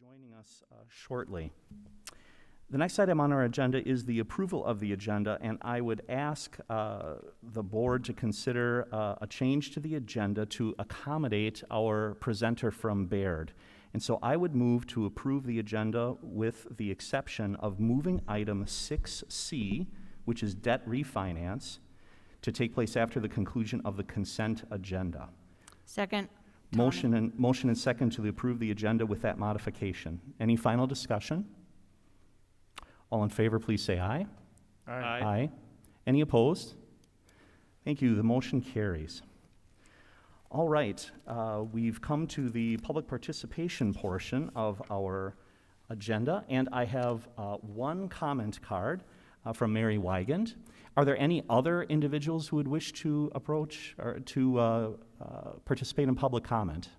joining us shortly. The next item on our agenda is the approval of the agenda, and I would ask the board to consider a change to the agenda to accommodate our presenter from Baird. And so I would move to approve the agenda with the exception of moving item 6C, which is debt refinance, to take place after the conclusion of the consent agenda. Second. Motion and second to approve the agenda with that modification. Any final discussion? All in favor, please say aye. Aye. Aye. Any opposed? Thank you. The motion carries. All right. We've come to the public participation portion of our agenda, and I have one comment card from Mary Wigand. Are there any other individuals who would wish to approach or to participate in public comment?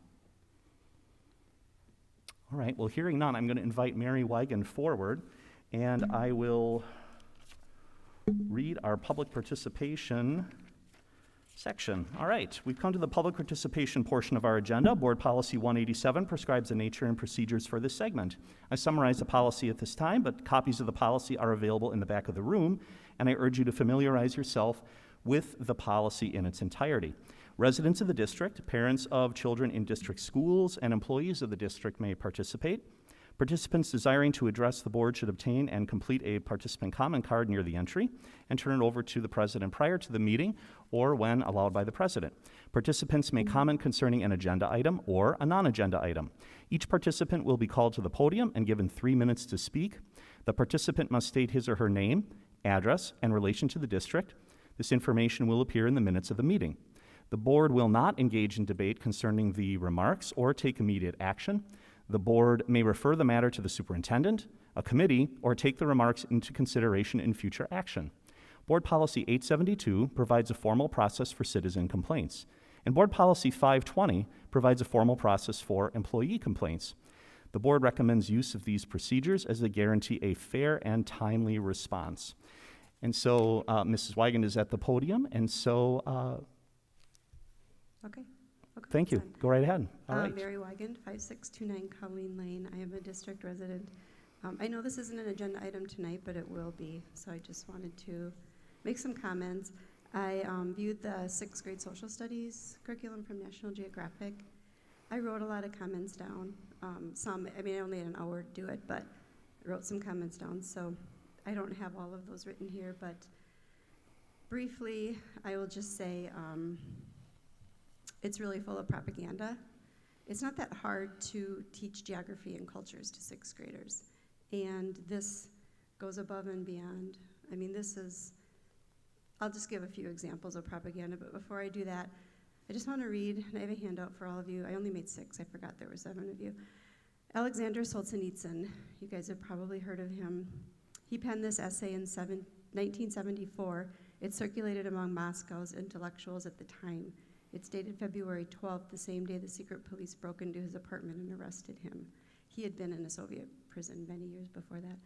All right. Well, hearing none, I'm going to invite Mary Wigand forward. And I will read our public participation section. All right, we've come to the public participation portion of our agenda. Board Policy 187 prescribes the nature and procedures for this segment. I summarize the policy at this time, but copies of the policy are available in the back of the room, and I urge you to familiarize yourself with the policy in its entirety. Residents of the district, parents of children in district schools, and employees of the district may participate. Participants desiring to address the board should obtain and complete a participant comment card near the entry and turn it over to the president prior to the meeting or when allowed by the president. Participants may comment concerning an agenda item or a non-agenda item. Each participant will be called to the podium and given 3 minutes to speak. The participant must state his or her name, address, and relation to the district. This information will appear in the minutes of the meeting. The board will not engage in debate concerning the remarks or take immediate action. The board may refer the matter to the superintendent, a committee, or take the remarks into consideration in future action. Board Policy 872 provides a formal process for citizen complaints, and Board Policy 520 provides a formal process for employee complaints. The board recommends use of these procedures as they guarantee a fair and timely response. And so Mrs. Wigand is at the podium, and so Okay. Thank you. Go right ahead. All right. Mary Wigand, 5629 Colleen Lane. I am a district resident. I know this isn't an agenda item tonight, but it will be, so I just wanted to make some comments. I viewed the 6th grade social studies curriculum from National Geographic. I wrote a lot of comments down. I only had an hour to do it, but I wrote some comments down, so I don't have all of those written here, but briefly, I will just say, it's really full of propaganda. It's not that hard to teach geography and cultures to 6th graders. And this goes above and beyond. I mean, I'll just give a few examples of propaganda, but before I do that, I just want to read, and I have a handout for all of you. I only made 6, I forgot there were 7 of you. Alexander Solzhenitsyn, you guys have probably heard of him. He penned this essay in 1974. It circulated among Moscow's intellectuals at the time. It's dated February 12th, the same day the secret police broke into his apartment and arrested him. He had been in a Soviet prison many years before that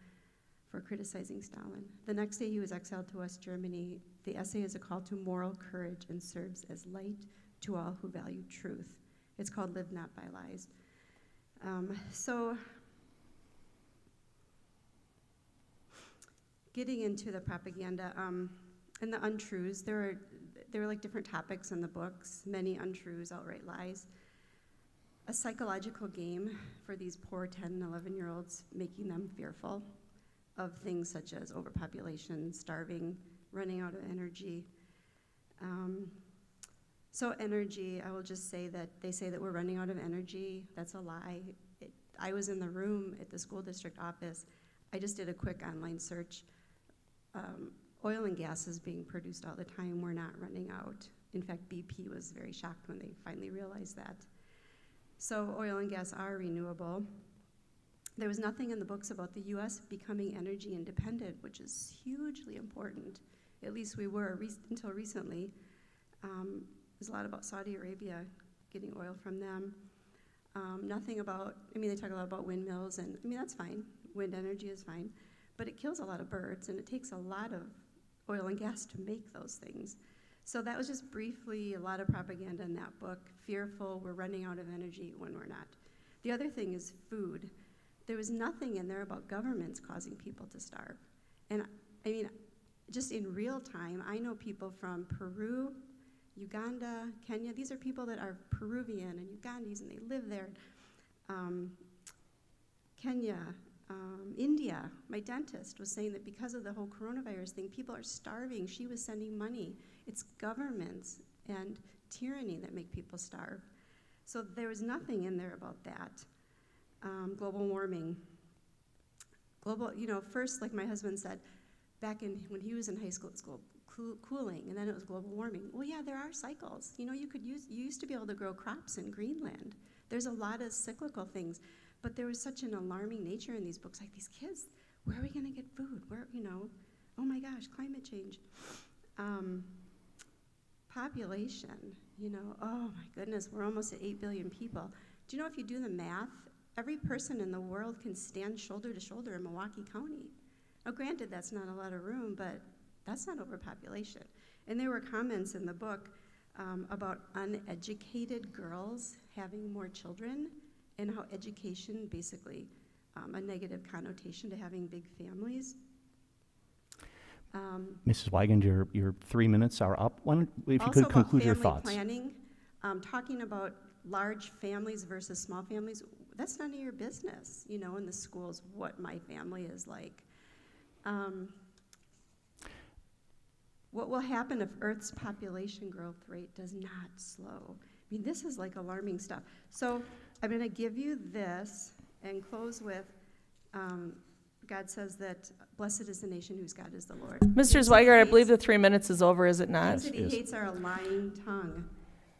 for criticizing Stalin. The next day he was exiled to West Germany. The essay is a call to moral courage and serves as light to all who value truth. It's called Live Not by Lies. So getting into the propaganda and the untruths, there were like different topics in the books, many untruths, outright lies. A psychological game for these poor 10 and 11-year-olds, making them fearful of things such as overpopulation, starving, running out of energy. So energy, I will just say that they say that we're running out of energy. That's a lie. I was in the room at the school district office. I just did a quick online search. Oil and gas is being produced all the time. We're not running out. In fact, BP was very shocked when they finally realized that. So oil and gas are renewable. There was nothing in the books about the U.S. becoming energy independent, which is hugely important. At least we were until recently. There's a lot about Saudi Arabia getting oil from them. Nothing about, they talk a lot about windmills, and that's fine. Wind energy is fine. But it kills a lot of birds, and it takes a lot of oil and gas to make those things. So that was just briefly a lot of propaganda in that book. Fearful, we're running out of energy when we're not. The other thing is food. There was nothing in there about governments causing people to starve. And I mean, just in real time, I know people from Peru, Uganda, Kenya. These are people that are Peruvian and Ugandese, and they live there. Kenya, India. My dentist was saying that because of the whole coronavirus thing, people are starving. She was sending money. It's governments and tyranny that make people starve. So there was nothing in there about that. Global warming. First, like my husband said, when he was in high school, it's cooling, and then it was global warming. Well, yeah, there are cycles. You used to be able to grow crops in Greenland. There's a lot of cyclical things, but there was such an alarming nature in these books. Like, these kids, where are we going to get food? Oh my gosh, climate change. Population, oh my goodness, we're almost at 8 billion people. Do you know, if you do the math, every person in the world can stand shoulder to shoulder in Milwaukee County. Now, granted, that's not a lot of room, but that's not overpopulation. And there were comments in the book about uneducated girls having more children, and how education, basically, a negative connotation to having big families. Mrs. Weigand, your 3 minutes are up. If you Also could conclude your about thoughts. family planning, talking about large families versus small families, that's none of your business, in the schools, what my family is like. What will happen if Earth's population growth rate does not slow? I mean, this is like alarming stuff. So I'm going to give you this and close with, God says that blessed is the nation whose God is the Lord. Mr. Zweigert, I believe the 3 minutes is over, is it not? Yes. He hates are a lying tongue.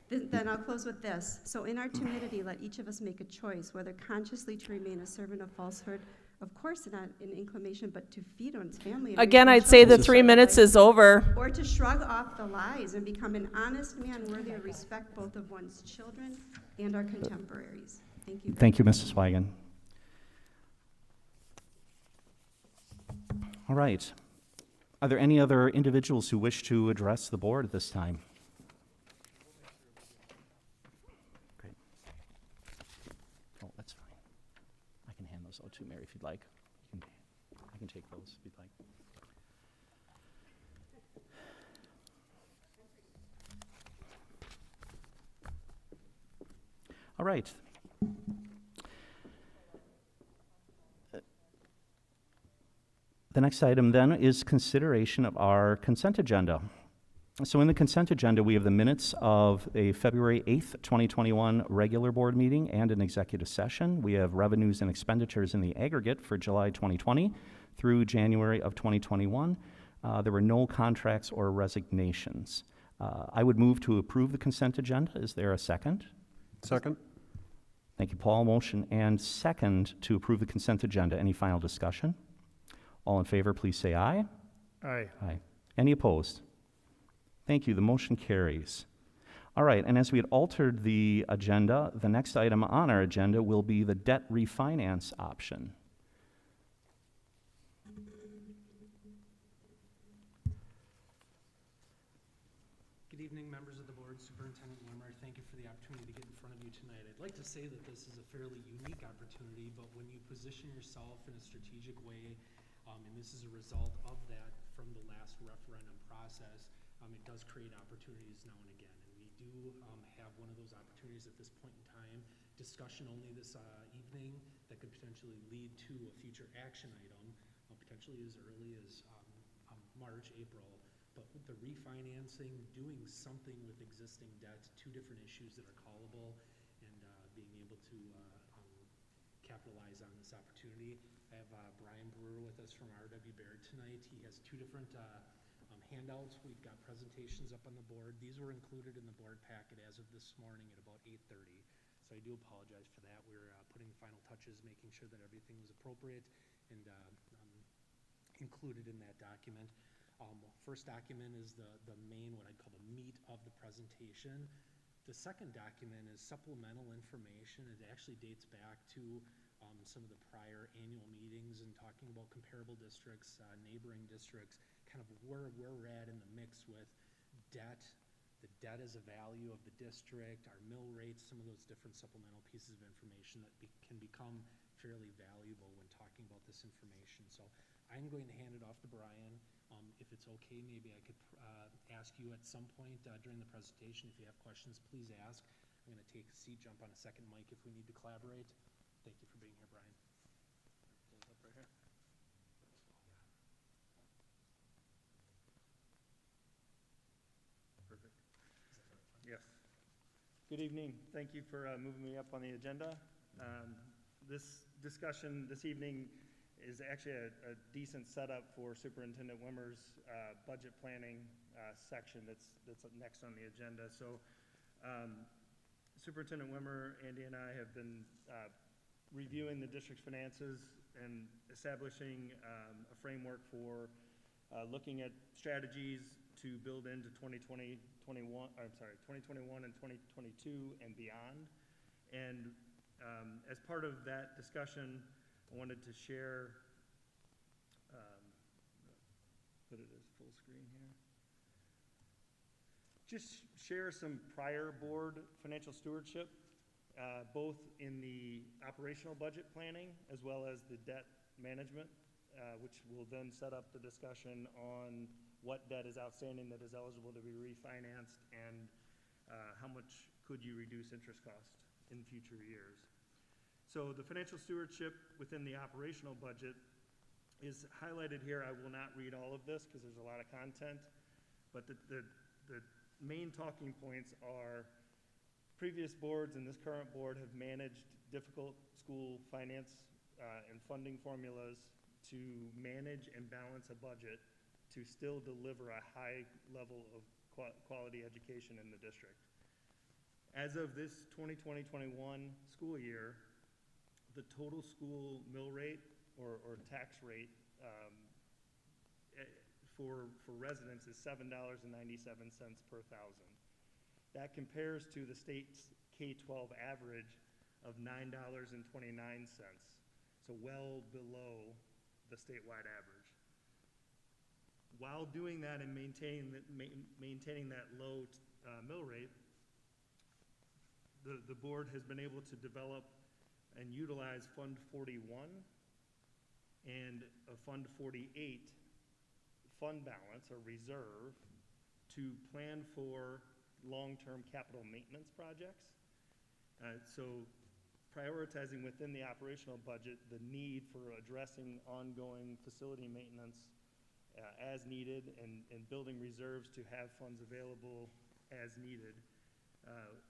Then I'll close with this. So in our timidity, let each of us make a choice, whether consciously to remain a servant of falsehood, of course not in inclination, but to feed on its family. And Again, raise I'd say the children 3 so minutes life- is over. Or to shrug off the lies and become an honest man worthy of respect both of one's children and our contemporaries. Thank you. Thank you, Mrs. Weigand. All right. Are there any other individuals who wish to address the board at this time? Great. Oh, that's fine. I can hand those out to Mary if you'd like. I can take those if you'd like. All right. The next item then is consideration of our consent agenda. So in the consent agenda, we have the minutes of a February 8th, 2021 regular board meeting and an executive session. We have revenues and expenditures in the aggregate for July 2020 through January of 2021. There were no contracts or resignations. I would move to approve the consent agenda. Is there a second? Second. Thank you, Paul. Motion and second to approve the consent agenda. Any final discussion? All in favor, please say aye. Aye. Aye. Any opposed? Thank you. The motion carries. All right, and as we had altered the agenda, the next item on our agenda will be the debt refinance option. Good evening, members of the board. Superintendent Limmer, thank you for the opportunity to get in front of you tonight. I'd like to say that this is a fairly unique opportunity, but when you position yourself in a strategic way, and this is a result of that from the last referendum process, it does create opportunities now and again. And we do have one of those opportunities at this point in time, discussion only this evening, that could potentially lead to a future action item, potentially as early as March, April. But with the refinancing, doing something with existing debt, two different issues that are callable, and being able to capitalize on this opportunity. I have Brian Brewer with us from R.W. Baird tonight. He has two different handouts. We've got presentations up on the board. These were included in the board packet as of this morning at about 8:30. So I do apologize for that. We're putting final touches, making sure that everything was appropriate and included in that document. First document is the main, what I'd call the meat of the presentation. The second document is supplemental information. It actually dates back to some of the prior annual meetings and talking about comparable districts, neighboring districts, kind of where we're at in the mix with debt, the debt as a value of the district, our mill rates, some of those different supplemental pieces of information that can become fairly valuable this information. So I'm going to hand it off to Brian. If it's okay, maybe I could ask you at some point during the presentation, if you have questions, please ask. I'm going to take a seat, jump on a second mic if we need to collaborate. Thank you for being here, Brian. Pull it up right here. Perfect. Yes. Good evening. Thank you for moving me up on the agenda. This discussion this evening is actually a decent setup for Superintendent Wimmer's budget planning section that's next on the agenda. So Superintendent Wimmer, Andy, and I have been reviewing the district's finances and establishing a framework for looking at strategies to build into 2021 and 2022 and beyond. And as part of that discussion, I wanted to share, put it as full screen here. Just share some prior board financial stewardship, both in the operational budget planning as well as the debt management, which will then set up the discussion on what debt is outstanding that is eligible to be refinanced and how much could you reduce interest cost in future years. So the financial stewardship within the operational budget is highlighted here. I will not read all of this because there's a lot of content, but the main talking points are previous boards and this current board have managed difficult school finance and funding formulas to manage and balance a budget to still deliver a high level of quality education in the district. As of this 2020-21 school year, the total school mill rate or tax rate for residents is $7.97 per thousand. That compares to the state's K-12 average of $9.29, so well below the statewide average. While doing that and maintaining that low mill rate, the board has been able to develop and utilize Fund 41 and a Fund 48 fund balance or reserve to plan for long-term capital maintenance projects. So prioritizing within the operational budget the need for addressing ongoing facility maintenance as needed and building reserves to have funds available as needed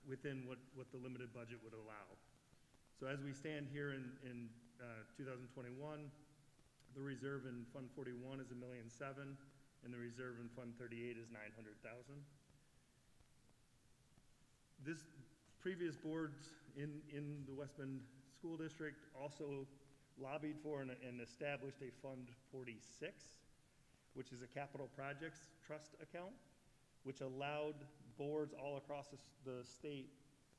within what the limited budget would allow. So as we stand here in 2021, the reserve in Fund 41 is $1.7 million, and the reserve in Fund 38 is $900,000. This previous boards in the West Bend School District also lobbied for and established a Fund 46, which is a capital projects trust account, which allowed boards all across the state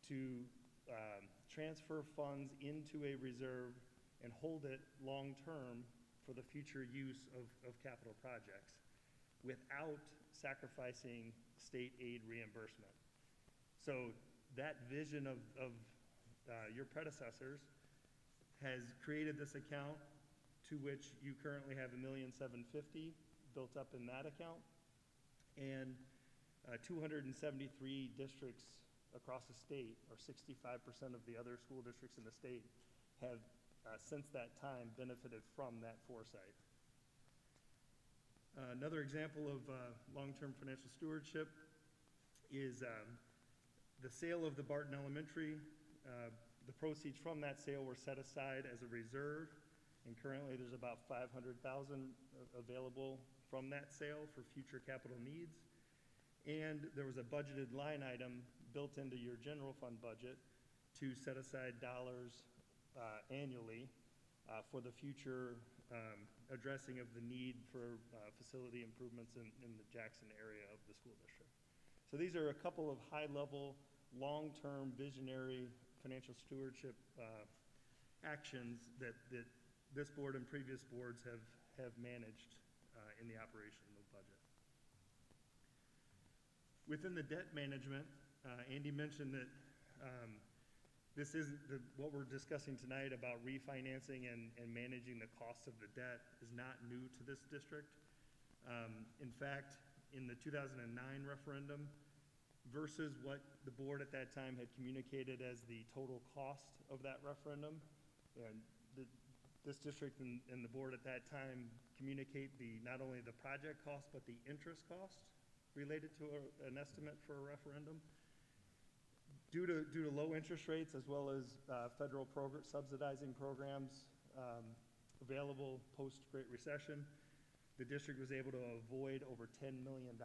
to transfer funds into a reserve and hold it long-term for the future use of capital projects without sacrificing state aid reimbursement. So that vision of your predecessors has created this account to which you currently have $1,750,000 built up in that account, and 273 districts across the state, or 65% of the other school districts in the state, have since that time benefited from that foresight. Another example of long-term financial stewardship is the sale of the Barton Elementary. The proceeds from that sale were set aside as a reserve, and currently there's about $500,000 available from that sale for future capital needs. And there was a budgeted line item built into your general fund budget to set aside dollars annually for the future addressing of the need for facility improvements in the Jackson area of the school district. So these are a couple of high-level, long-term, visionary financial stewardship actions that this board and previous boards have managed in the operation of the budget. Within the debt management, Andy mentioned that This isn't, what we're discussing tonight about refinancing and managing the cost of the debt is not new to this district. In fact, in the 2009 referendum versus what the board at that time had communicated as the total cost of that referendum, and this district and the board at that time communicate not only the project cost, but the interest cost related to an estimate for a referendum. Due to low interest rates as well as federal subsidizing programs available post-Great Recession, the district was able to avoid over $10 million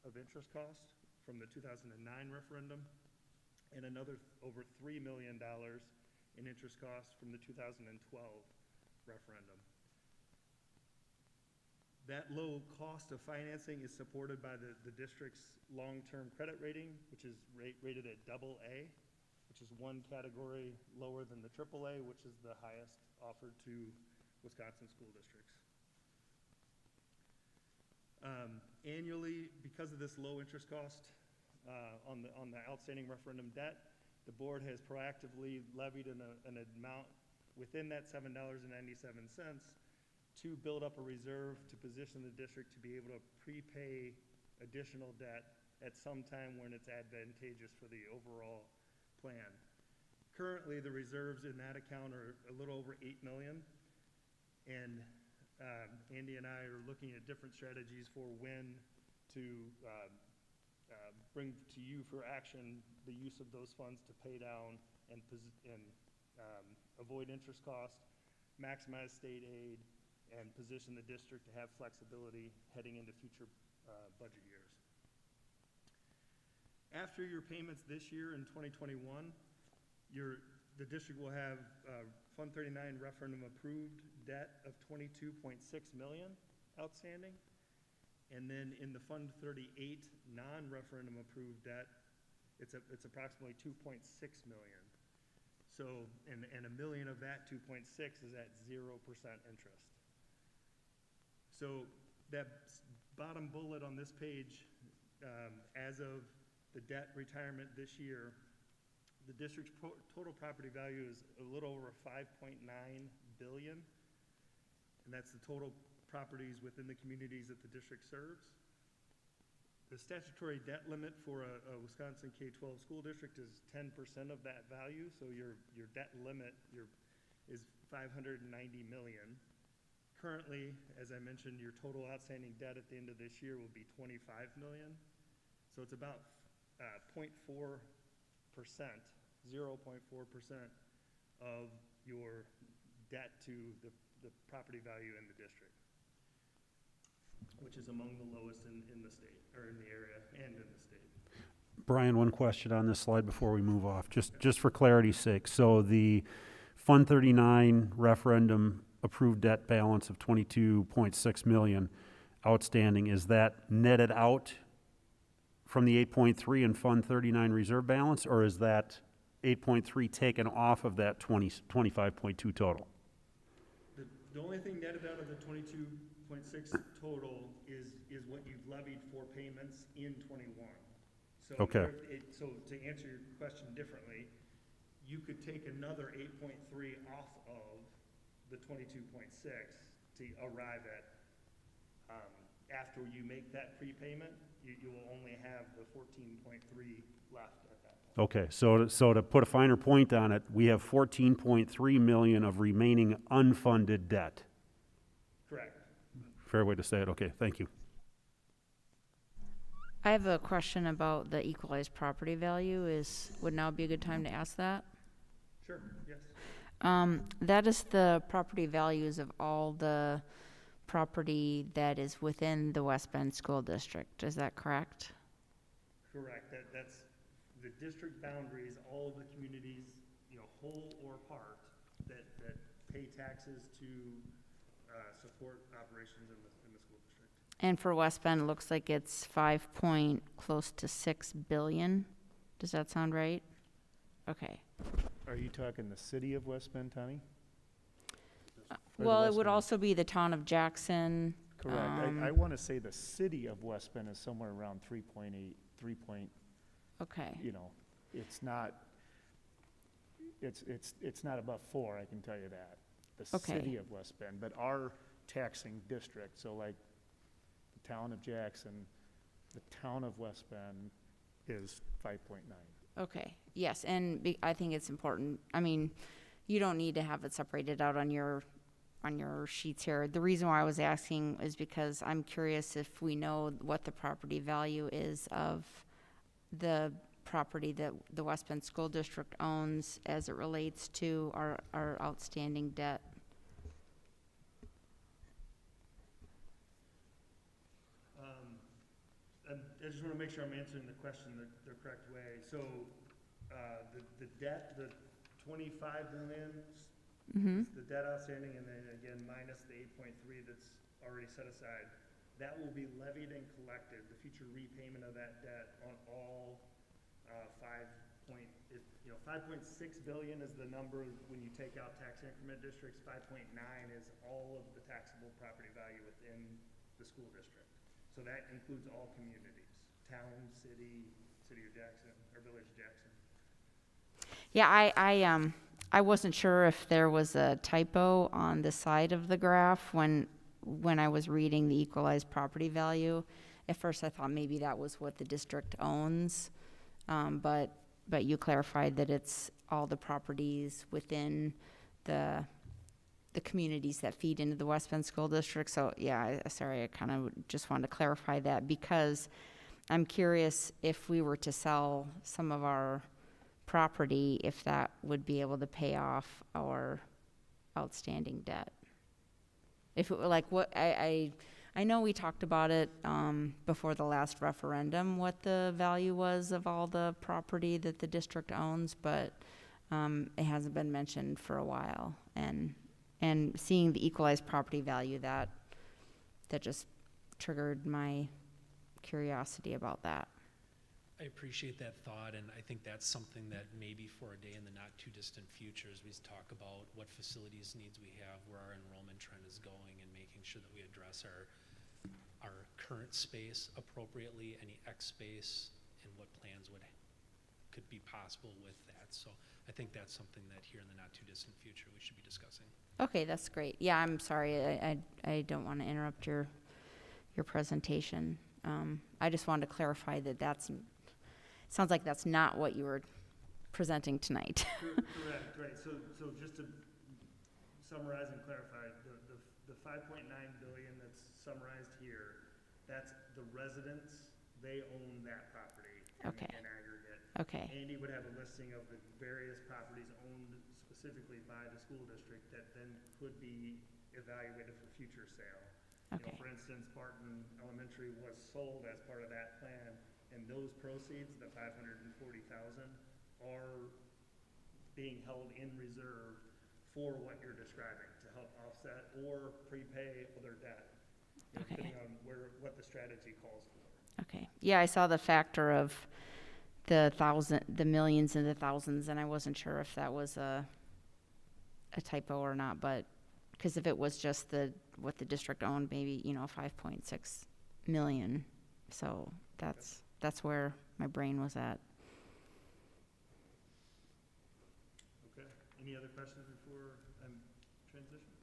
of interest costs from the 2009 referendum and another over $3 million in interest costs from the 2012 referendum. That low cost of financing is supported by the district's long-term credit rating, which is rated at AA, which is one category lower than the AAA, which is the highest offered to Wisconsin school districts. Annually, because of this low interest cost on the outstanding referendum debt, the board has proactively levied an amount within that $7.97 to build up a reserve to position the district to be able to prepay additional debt at some time when it's advantageous for the overall plan. Currently, the reserves in that account are a little over $8 million, and Andy and I are looking at different strategies for when to bring to you for action the use of those funds to pay down and avoid interest costs, maximize state aid, and position the district to have flexibility heading into future budget years. After your payments this year in 2021, the district will have Fund 39 referendum approved debt of $22.6 million outstanding. And then in the Fund 38 non-referendum approved debt, it's approximately $2.6 million. So, and $1 million of that 2.6 is at 0% interest. So that bottom bullet on this page, as of the debt retirement this year, the district's total property value is a little over $5.9 billion, and that's the total properties within the communities that the district serves. The statutory debt limit for a Wisconsin K-12 school district is 10% of that value, so your debt limit is $590 million. Currently, as I mentioned, your total outstanding debt at the end of this year will be $25 million. So it's about 0.4%, 0.4% of your debt to the property value in the district, which is among the lowest in the state, or in the area and in the state. Brian, one question on this slide before we move off, just for clarity's sake. So the Fund 39 referendum approved debt balance of $22.6 million outstanding, is that netted out from the 8.3 in Fund 39 reserve balance, or is that 8.3 taken off of that 25.2 total? The only thing netted out of the 22.6 total is what you've levied for payments in 21. So okay. So to answer your question differently, you could take another 8.3 off of the 22.6 to arrive at, after you make that prepayment, you will only have the 14.3 left at that point. Okay, so to put a finer point on it, we have $14.3 million of remaining unfunded debt. Correct. Fair way to say it. Okay, thank you. I have a question about the equalized property value. Would now be a good time to ask that? Sure, yes. That is the property values of all the property that is within the West Bend School District. Is that correct? Correct. That's the district boundaries, all of the communities, whole or part, that pay taxes to support operations in the school district. And for West Bend, it looks like it's close to $6 billion. Does that sound right? Okay. Are you talking the city of West Bend, Tommy? Or the Well, it West would Bend? also be the town of Jackson. Correct. I want to say the city of West Bend is somewhere around 3.8, Okay. it's not, it's not above 4, I can tell you that. The Okay. city of West Bend, but our taxing district, so like the town of Jackson, the town of West Bend is 5.9. Okay, yes, and I think it's important, I mean, you don't need to have it separated out on your sheets here. The reason why I was asking is because I'm curious if we know what the property value is of the property that the West Bend School District owns as it relates to our outstanding debt. I just want to make sure I'm answering the question the correct way. So, the debt, the 25 million, Mm-hmm. is the debt outstanding, and then again, minus the 8.3 that's already set aside. That will be levied and collected, the future repayment of that debt on all 5.6 billion is the number when you take out tax increment districts. 5.9 is all of the taxable property value within the school district. So that includes all communities, town, city of Jackson, or village of Jackson. Yeah, I wasn't sure if there was a typo on the side of the graph when I was reading the equalized property value. At first I thought maybe that was what the district owns, but you clarified that it's all the properties within the communities that feed into the West Bend School District. So yeah, sorry, I kind of just wanted to clarify that because I'm curious if we were to sell some of our property, if that would be able to pay off our outstanding debt. If it were like what I know we talked about it before the last referendum, what the value was of all the property that the district owns, but it hasn't been mentioned for a while. And seeing the equalized property value, that just triggered my curiosity about that. I appreciate that thought, and I think that's something that maybe for a day in the not too distant future, as we talk about what facilities needs we have, where our enrollment trend is going, and making sure that we address our current space appropriately, any X space, and what plans could be possible with that. So I think that's something that here in the not too distant future we should be discussing. Okay, that's great. Yeah, I'm sorry, I don't want to interrupt your presentation. I just wanted to clarify that sounds like that's not what you were presenting tonight. Correct, right. So just to summarize and clarify, the 5.9 billion that's summarized here, that's the residents, they own that property Okay. in aggregate. Okay, Andy would have a listing of the various properties owned specifically by the school district that then could be evaluated for future sale. okay, For instance, Barton Elementary was sold as part of that plan, and those proceeds, the 540,000, are being held in reserve for what you're describing, to help offset or prepay other debt, Okay. depending on what the strategy calls for. okay. Yeah, I saw the factor of the millions and the thousands, and I wasn't sure if that was a typo or not, but, because if it was just what the district owned, maybe, 5.6 million. So that's where my brain was at. Okay, any other questions before I transition?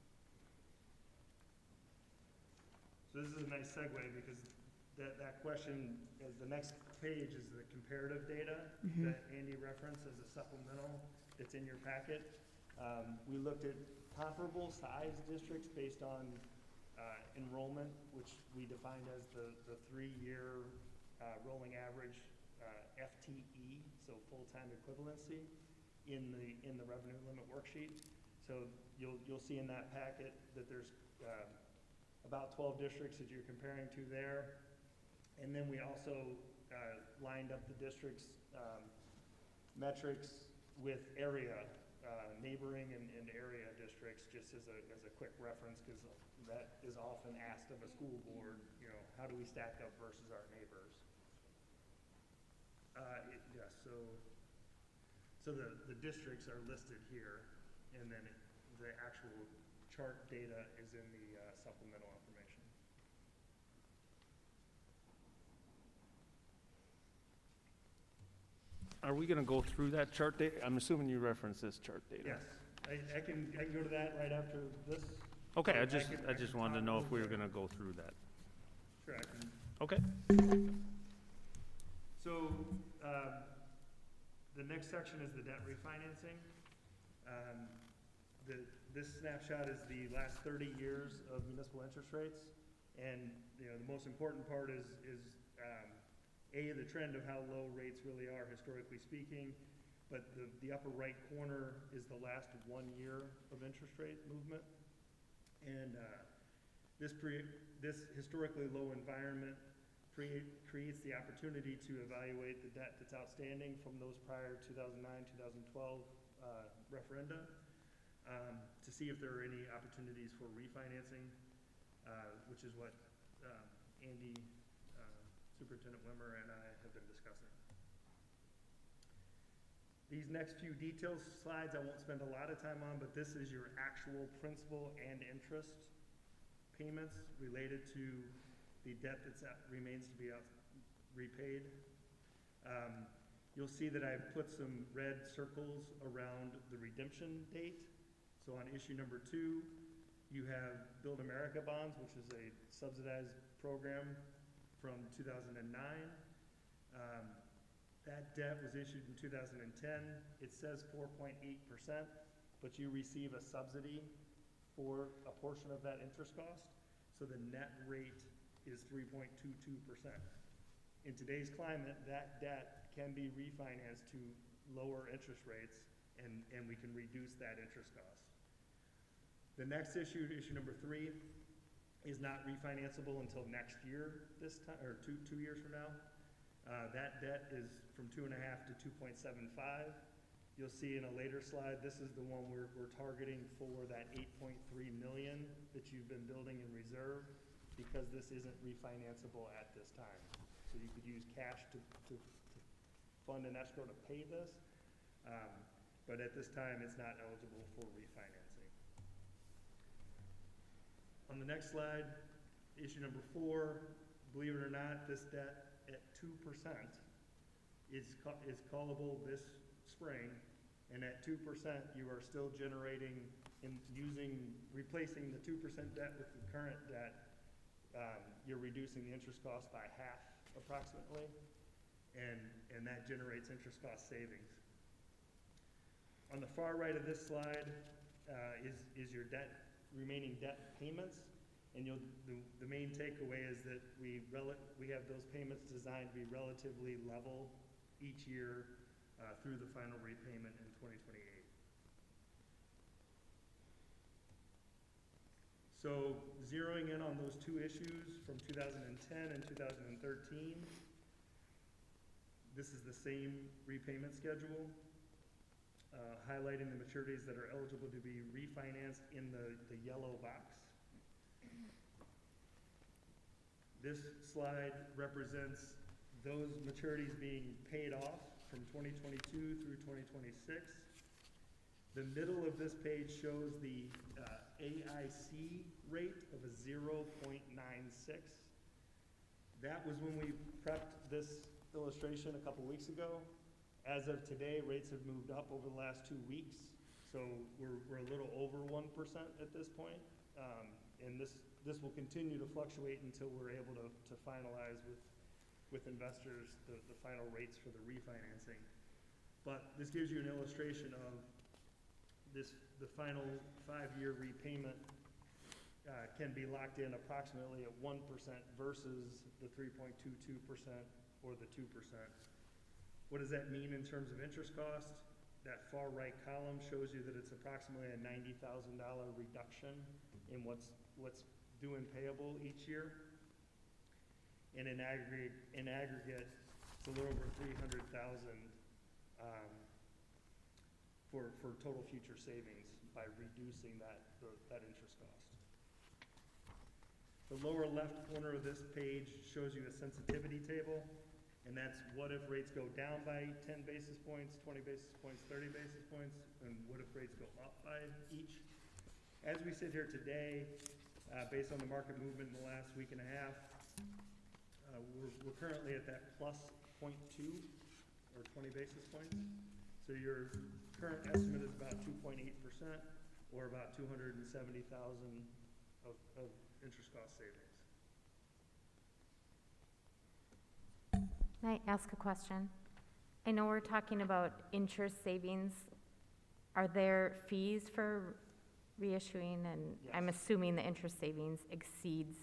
So this is a nice segue because that question, the next page is the comparative data that Andy referenced as a supplemental. It's in your packet. We looked at comparable size districts based on enrollment, which we defined as the 3-year rolling average FTE, so full-time equivalency, in the revenue limit worksheet. So you'll see in that packet that there's about 12 districts that you're comparing to there. And then we also lined up the district's metrics with area, neighboring and area districts, just as a quick reference, because that is often asked of a school board, how do we stack up versus our neighbors? Yes, so the districts are listed here, and then the actual chart data is in the supplemental information. are we gonna go through that chart data? I'm assuming you referenced this chart data. Yes, I can go to that right after this. Okay, Or I can just wanted to talk know if we were over- gonna go through that. Sure, I can. Okay. So, the next section is the debt refinancing. This snapshot is the last 30 years of municipal interest rates. And, the most important part is the trend of how low rates really are historically speaking. But the upper right corner is the last 1 year of interest rate movement. And this historically low environment creates the opportunity to evaluate the debt that's outstanding from those prior 2009, 2012 referenda to see if there are any opportunities for refinancing, which is what Andy, Superintendent Wimmer, and I have been discussing. These next few details slides I won't spend a lot of time on, but this is your actual principal and interest payments related to the debt remains to be repaid. You'll see that I've put some red circles around the redemption date. So on issue number 2, you have Build America bonds, which is a subsidized program from 2009. That debt was issued in 2010. It says 4.8%, but you receive a subsidy for a portion of that interest cost. So the net rate is 3.22%. In today's climate, that debt can be refinanced to lower interest rates, and we can reduce that interest cost. The next issue number 3, is not refinanceable until next year this time, or two years from now. That debt is from 2.5 to 2.75. You'll see in a later slide, this is the one we're targeting for that $8.3 million that you've been building in reserve, because this isn't refinanceable at this time. So you could use cash to fund an escrow to pay this, but at this time, it's not eligible for refinancing. On the next slide, issue number 4, believe it or not, this debt at 2% is callable this spring, and at 2%, you are still generating replacing the 2% debt with the current debt. You're reducing the interest cost by half, approximately, and that generates interest cost savings. On the far right of this slide is your remaining debt payments, and the main takeaway is that we have those payments designed to be relatively level each year through the final repayment in 2028. So zeroing in on those two issues from 2010 and 2013, this is the same repayment schedule, highlighting the maturities that are eligible to be refinanced in the yellow box. This slide represents those maturities being paid off from 2022 through 2026. The middle of this page shows the AIC rate of a 0.96. That was when we prepped this illustration a couple weeks ago. As of today, rates have moved up over the last 2 weeks, so we're a little over 1% at this point, and this will continue to fluctuate until we're able to finalize with investors the final rates for the refinancing. But this gives you an illustration of the final 5-year repayment can be locked in approximately at 1% versus the 3.22% or the 2%. What does that mean in terms of interest cost? That far right column shows you that it's approximately a $90,000 reduction in what's due and payable each year. And in aggregate, it's a little over $300,000 for total future savings by reducing that interest cost. The lower left corner of this page shows you a sensitivity table, and that's what if rates go down by 10 basis points, 20 basis points, 30 basis points, and what if rates go up by each. As we sit here today, based on the market movement in the last week and a half, we're currently at that plus 0.2 or 20 basis points. So your current estimate is about 2.8%, or about 270,000 of interest cost savings. Can I ask a question? I know we're talking about interest savings. Are there fees for reissuing? And I'm Yes. assuming the interest savings exceeds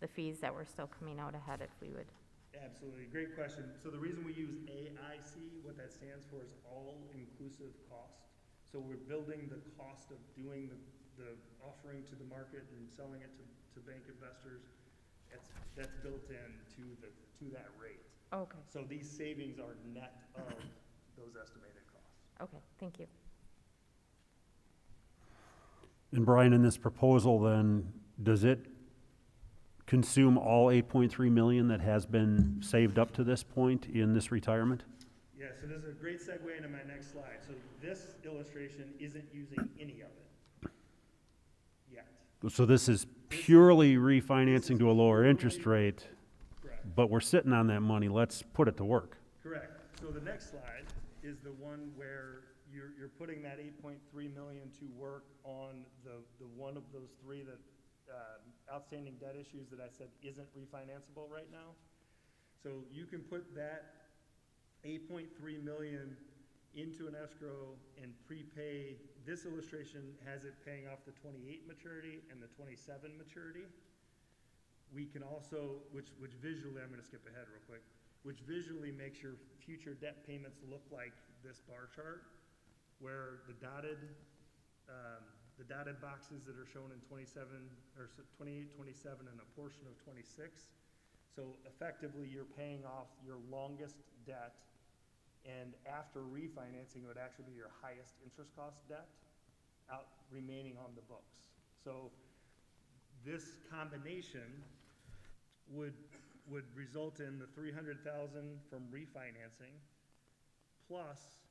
the fees that were still coming out ahead if we would. Absolutely, great question. So the reason we use AIC, what that stands for is all-inclusive cost. So we're building the cost of doing the offering to the market and selling it to bank investors. That's built in to that rate. Okay, So these savings are net of those estimated costs. okay, thank you. And Brian, in this proposal then, does it consume all 8.3 million that has been saved up to this point in this retirement? Yeah, so this is a great segue into my next slide. So this illustration isn't using any of it yet. So this is purely refinancing to a lower interest rate, Correct. but we're sitting on that money, let's put it to work. Correct. So the next slide is the one where you're putting that 8.3 million to work on the one of those three that outstanding debt issues that I said isn't refinanceable right now. So you can put that 8.3 million into an escrow and prepay. This illustration has it paying off the 28 maturity and the 27 maturity. We can also, which visually, I'm going to skip ahead real quick, which visually makes your future debt payments look like this bar chart, where the dotted boxes that are shown in 27 or 28, 27, and a portion of 26. So effectively, you're paying off your longest debt, and after refinancing, it would actually be your highest interest cost debt out remaining on the books. So this combination would result in the 300,000 from refinancing, plus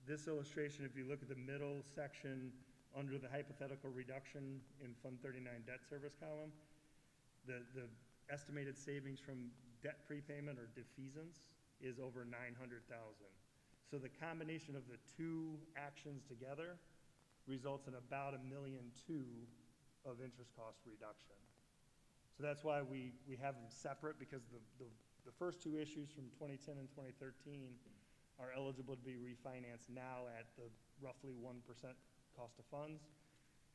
this illustration, if you look at the middle section under the hypothetical reduction in Fund 39 debt service column, the estimated savings from debt prepayment or defeasance is over 900,000. So the combination of the two actions together results in about $1.2 million of interest cost reduction. So that's why we have them separate, because the first two issues from 2010 and 2013 are eligible to be refinanced now at the roughly 1% cost of funds.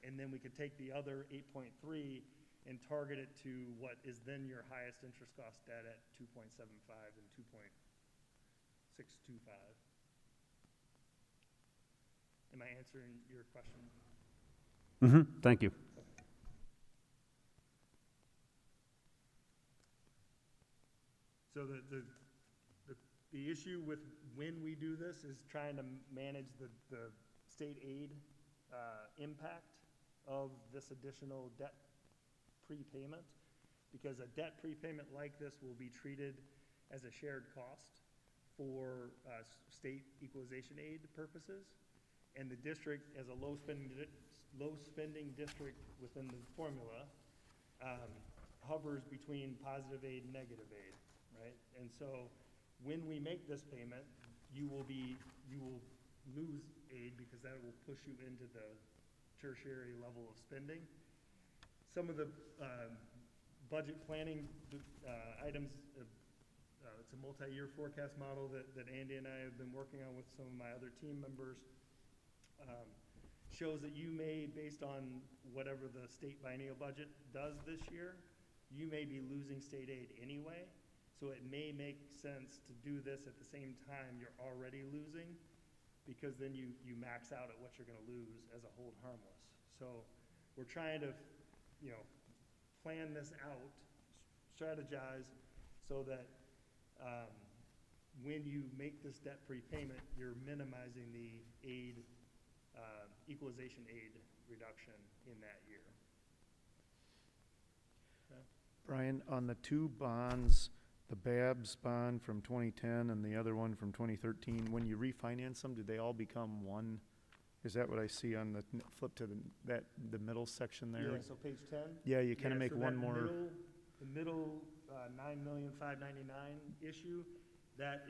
And then we could take the other 8.3 and target it to what is then your highest interest cost debt at 2.75 and 2.625. Am I answering your question? Mm-hmm, thank you. So the issue with when we do this is trying to manage the state aid impact of this additional debt prepayment, because a debt prepayment like this will be treated as a shared cost for state equalization aid purposes, and the district, as a low spending district within the formula, hovers between positive aid and negative aid, right? And so when we make this payment, you will lose aid, because that will push you into the tertiary level of spending. Some of the budget planning items, it's a multi-year forecast model that Andy and I have been working on with some of my other team members, shows that you may, based on whatever the state biennial budget does this year, you may be losing state aid anyway. So it may make sense to do this at the same time you're already losing, because then you max out at what you're going to lose as a hold harmless. So we're trying to, plan this out, strategize, so that when you make this debt prepayment, you're minimizing the aid, equalization aid reduction in that year. Okay. Brian, on the two bonds, the BABS bond from 2010 and the other one from 2013, when you refinance them, do they all become one? Is that what I see on the flip to the middle section there? Yeah, so page 10. Yeah, you kind of make so one that more. The middle $9,599,000 issue, that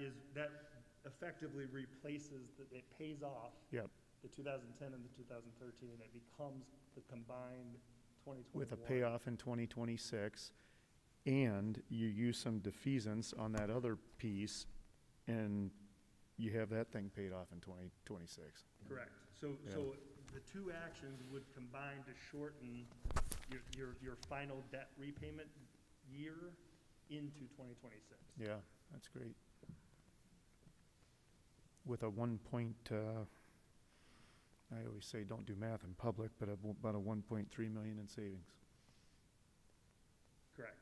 effectively replaces, it pays off Yep, the 2010 and the 2013, and it becomes the combined 2021. with a payoff in 2026, and you use some defeasance on that other piece, and you have that thing paid off in 2026. Correct. So the two actions would combine to shorten your final debt repayment year into 2026. Yeah, that's great. With a I always say don't do math in public, but about a 1.3 million in savings. Correct.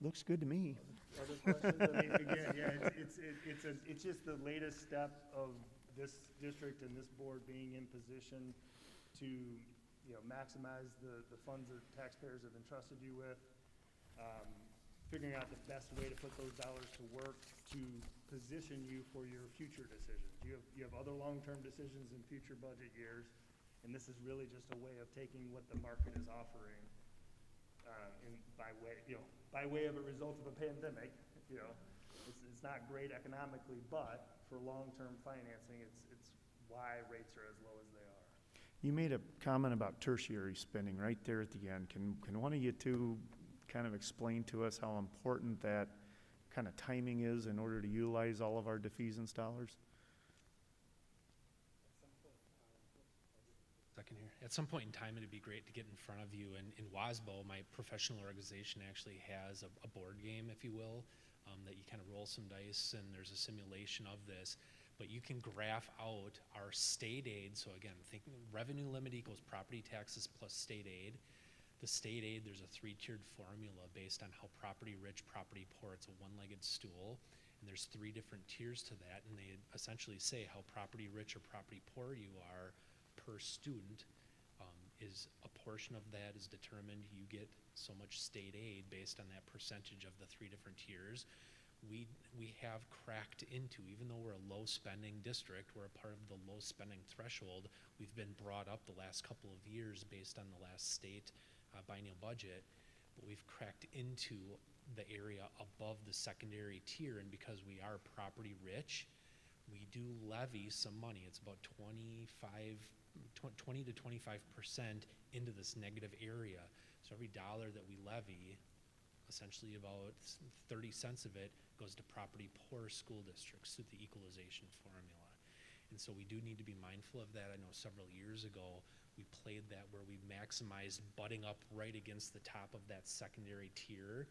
Looks good to me. Other questions? I mean, again, yeah, it's just the latest step of this district and this board being in position to, maximize the funds that taxpayers have entrusted you with, figuring out the best way to put those dollars to work to position you for your future decisions. You have other long-term decisions in future budget years, and this is really just a way of taking what the market is offering, by way of a result of a pandemic. It's not great economically, but for long-term financing, it's why rates are as low as they are. You made a comment about tertiary spending right there at the end. Can one of you two kind of explain to us how important that kind of timing is in order to utilize all of our defeasance dollars? Second here. At some point in time, it'd be great to get in front of you. And in WASBO, my professional organization actually has a board game, if you will, that you kind of roll some dice, and there's a simulation of this. But you can graph out our state aid. So again, thinking revenue limit equals property taxes plus state aid. The state aid, there's a 3-tiered formula based on how property rich, property poor. It's a one-legged stool. And there's 3 different tiers to that. And they essentially say how property rich or property poor you are per student. Is a portion of that is determined. You get so much state aid based on that percentage of the 3 different tiers. We have cracked into, even though we're a low spending district, we're a part of the low spending threshold. We've been brought up the last couple of years based on the last state biennial budget, but we've cracked into the area above the secondary tier, and because we are property rich, we do levy some money. It's about 20 to 25% into this negative area. So every dollar that we levy, essentially about 30 cents of it goes to property poor school districts through the equalization formula. And so we do need to be mindful of that. I know several years ago we played that where we maximized butting up right against the top of that secondary tier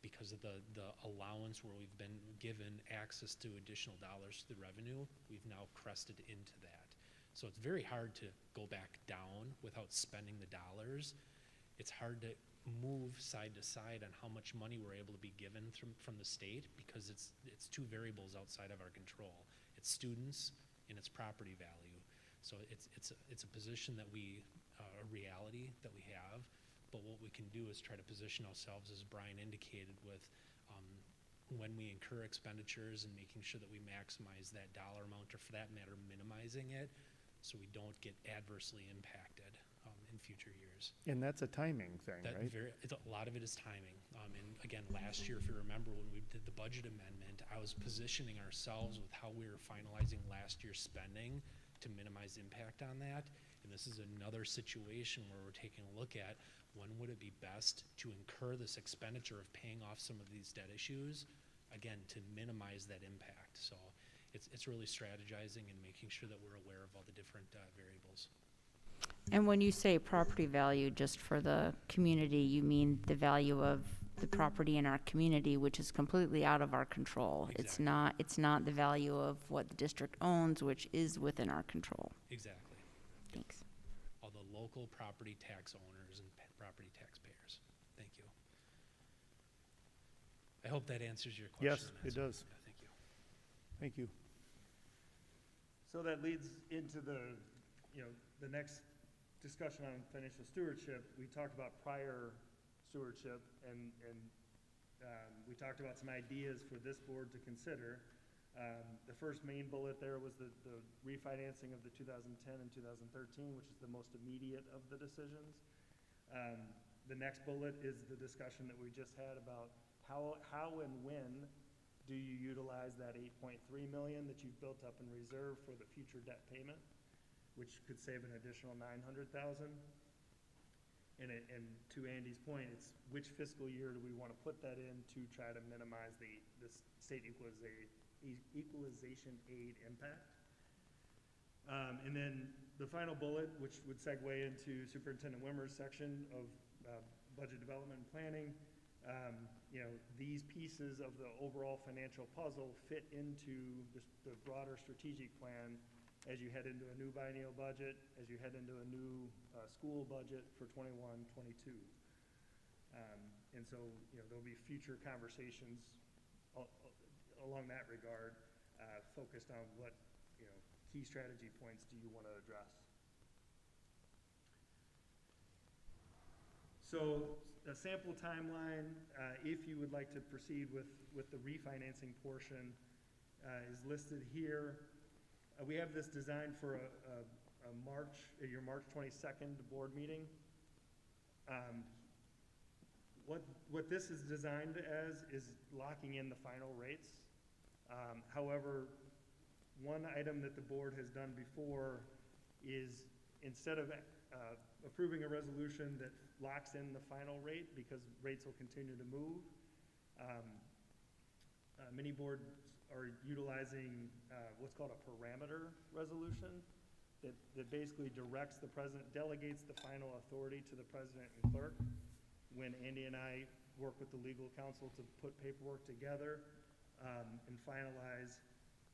because of the allowance where we've been given access to additional dollars to the revenue. We've now crested into that. So it's very hard to go back down without spending the dollars. It's hard to move side to side on how much money we're able to be given from the state because it's 2 variables outside of our control. It's students and it's property value. So it's a position that a reality that we have, but what we can do is try to position ourselves, as Brian indicated, with when we incur expenditures and making sure that we maximize that dollar amount, or for that matter, minimizing it, so we don't get adversely impacted in future years. And that's a timing thing, right? A lot of it is timing. And again, last year, if you remember, when we did the budget amendment, I was positioning ourselves with how we were finalizing last year's spending to minimize impact on that. And this is another situation where we're taking a look at when would it be best to incur this expenditure of paying off some of these debt issues, again, to minimize that impact. So it's really strategizing and making sure that we're aware of all the different variables. And when you say property value, just for the community, you mean the value of the property in our community, which is completely out of our control. Exactly. It's not the value of what the district owns, which is within our control. Exactly. Thanks. All the local property tax owners and property taxpayers. Thank you. I hope that answers your question. Yes, it does. Yeah, thank you. Thank you. So that leads into the next discussion on financial stewardship. We talked about prior stewardship, and we talked about some ideas for this board to consider. The first main bullet there was the refinancing of the 2010 and 2013, which is the most immediate of the decisions. The next bullet is the discussion that we just had about how and when do you utilize that 8.3 million that you've built up in reserve for the future debt payment, which could save an additional 900,000. And to Andy's point, it's which fiscal year do we want to put that in to try to minimize the state equalization aid impact. And then the final bullet, which would segue into Superintendent Wimmer's section of budget development and planning, these pieces of the overall financial puzzle fit into the broader strategic plan as you head into a new biennial budget, as you head into a new school budget for 21-22. And so, there'll be future conversations along that regard, focused on what, key strategy points do you want to address. So a sample timeline, if you would like to proceed with the refinancing portion, is listed here. We have this designed for your March 22nd board meeting. What this is designed as is locking in the final rates. However, one item that the board has done before is instead of approving a resolution that locks in the final rate, because rates will continue to move, many boards are utilizing what's called a parameter resolution that basically directs the president, delegates the final authority to the president and clerk. When Andy and I work with the legal counsel to put paperwork together and finalize,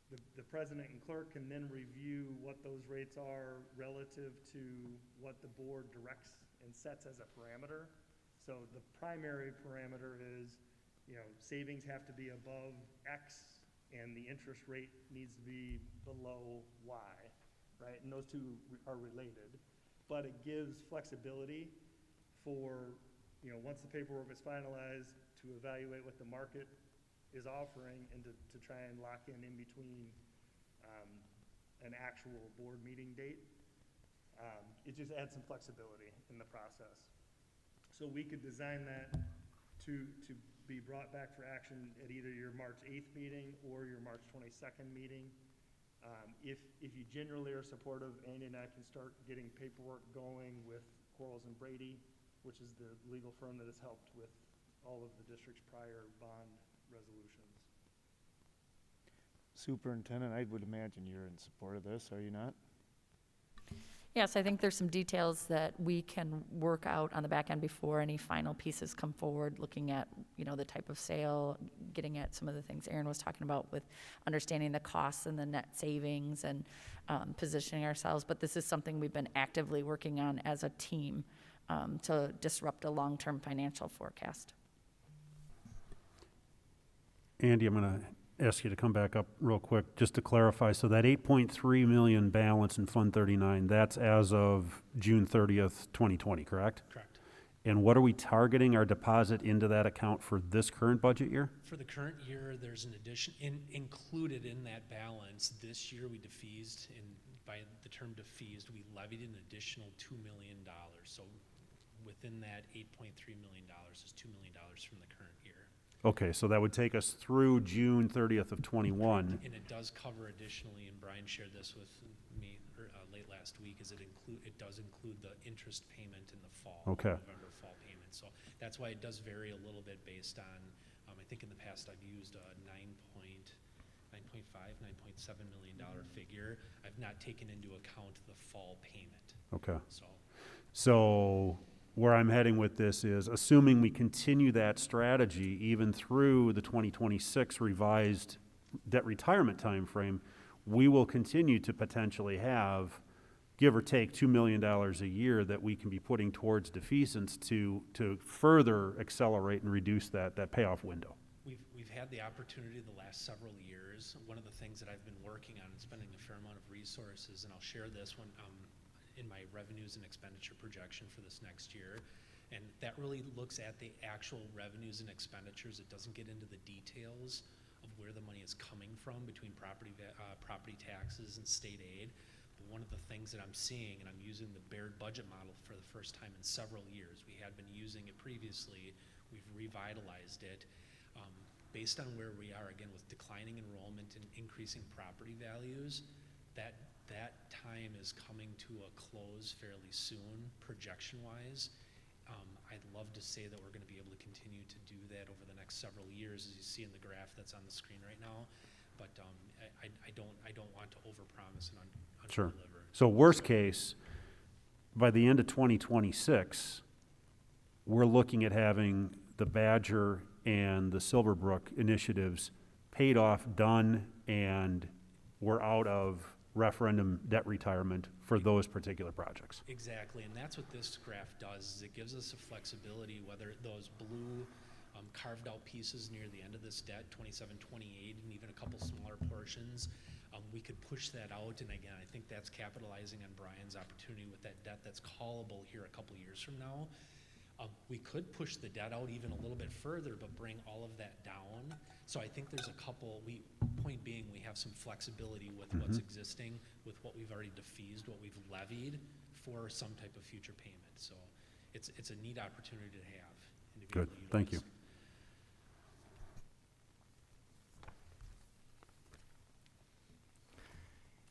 the president and clerk can then review what those rates are relative to what the board directs and sets as a parameter. So the primary parameter is, savings have to be above X and the interest rate needs to be below Y, right? And those two are related, but it gives flexibility for, once the paperwork is finalized, to evaluate what the market is offering and to try and lock in between an actual board meeting date. It just adds some flexibility in the process. So we could design that to be brought back for action at either your March 8th meeting or your March 22nd meeting. If you generally are supportive, Andy and I can start getting paperwork going with Quarles and Brady, which is the legal firm that has helped with all of the district's prior bond resolutions. Superintendent, I would imagine you're in support of this, are you not? Yes, I think there's some details that we can work out on the back end before any final pieces come forward, looking at, the type of sale, getting at some of the things Aaron was talking about with understanding the costs and the net savings and positioning ourselves. But this is something we've been actively working on as a team to disrupt a long-term financial forecast. Andy, I'm going to ask you to come back up real quick, just to clarify. So that 8.3 million balance in Fund 39, that's as of June 30th, 2020, correct? Correct. And what are we targeting our deposit into that account for this current budget year? For the current year, there's an addition, included in that balance, this year we defeased, and by the term defeased, we levied an additional $2 million. So within that $8.3 million is $2 million from the current year. Okay, so that would take us through June 30th of 21. And it does cover additionally, and Brian shared this with me late last week, is it does include the interest payment in the fall. Okay. November fall payment. So that's why it does vary a little bit based on, I think in the past I've used a $9.5, $9.7 million figure. I've not taken into account the fall payment. Okay. So where I'm heading with this is, assuming we continue that strategy even through the 2026 revised debt retirement timeframe, we will continue to potentially have, give or take, $2 million a year that we can be putting towards defeasance to further accelerate and reduce that payoff window. We've had the opportunity the last several years. One of the things that I've been working on and spending a fair amount of resources, and I'll share this one in my revenues and expenditure projection for this next year. And that really looks at the actual revenues and expenditures. It doesn't get into the details of where the money is coming from between property taxes and state aid. But one of the things that I'm seeing, and I'm using the Baird budget model for the first time in several years, we had been using it previously, we've revitalized it. Based on where we are, again, with declining enrollment and increasing property values, that time is coming to a close fairly soon, projection-wise. I'd love to say that we're going to be able to continue to do that over the next several years, as you see in the graph that's on the screen right now. But I don't want to overpromise and Sure. underdeliver. So worst case, by the end of 2026, we're looking at having the Badger and the Silverbrook initiatives paid off, done, and we're out of referendum debt retirement for those particular projects. Exactly, and that's what this graph does, is it gives us a flexibility, whether those blue carved out pieces near the end of this debt, 27, 28, and even a couple smaller portions, we could push that out, and again, I think that's capitalizing on Brian's opportunity with that debt that's callable here a couple years from now. We could push the debt out even a little bit further, but bring all of that down. So I think there's a couple, point being, we have some flexibility with what's existing, with what we've already defeased, what we've levied for some type of future payment. So it's a neat opportunity to have. And to be Good, able to thank you. utilize.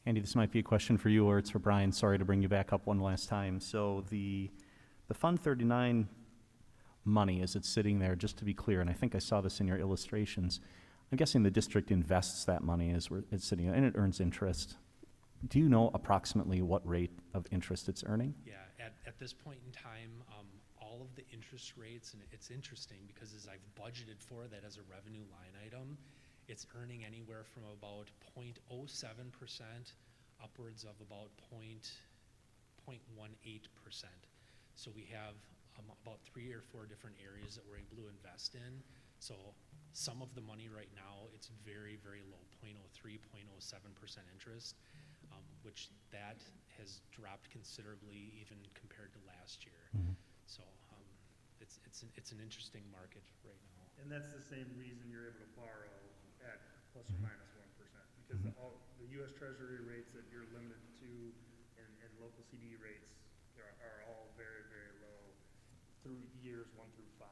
Andy, this might be a question for you, or it's for Brian. Sorry to bring you back up one last time. So the Fund 39 money, as it's sitting there, just to be clear, and I think I saw this in your illustrations, I'm guessing the district invests that money as it's sitting there, and it earns interest. Do you know approximately what rate of interest it's earning? Yeah, at this point in time, all of the interest rates, and it's interesting because as I've budgeted for that as a revenue line item, it's earning anywhere from about 0.07% upwards of about 0.18%. So we have about 3 or 4 different areas that we're able to invest in. So some of the money right now, it's very, very low, 0.03, 0.07% interest, which that has dropped considerably even compared to last year. So it's an interesting market right now. And that's the same reason you're able to borrow at plus or minus 1%, because the U.S. Treasury rates that you're limited to and local CD rates are all very, very low through years 1 through 5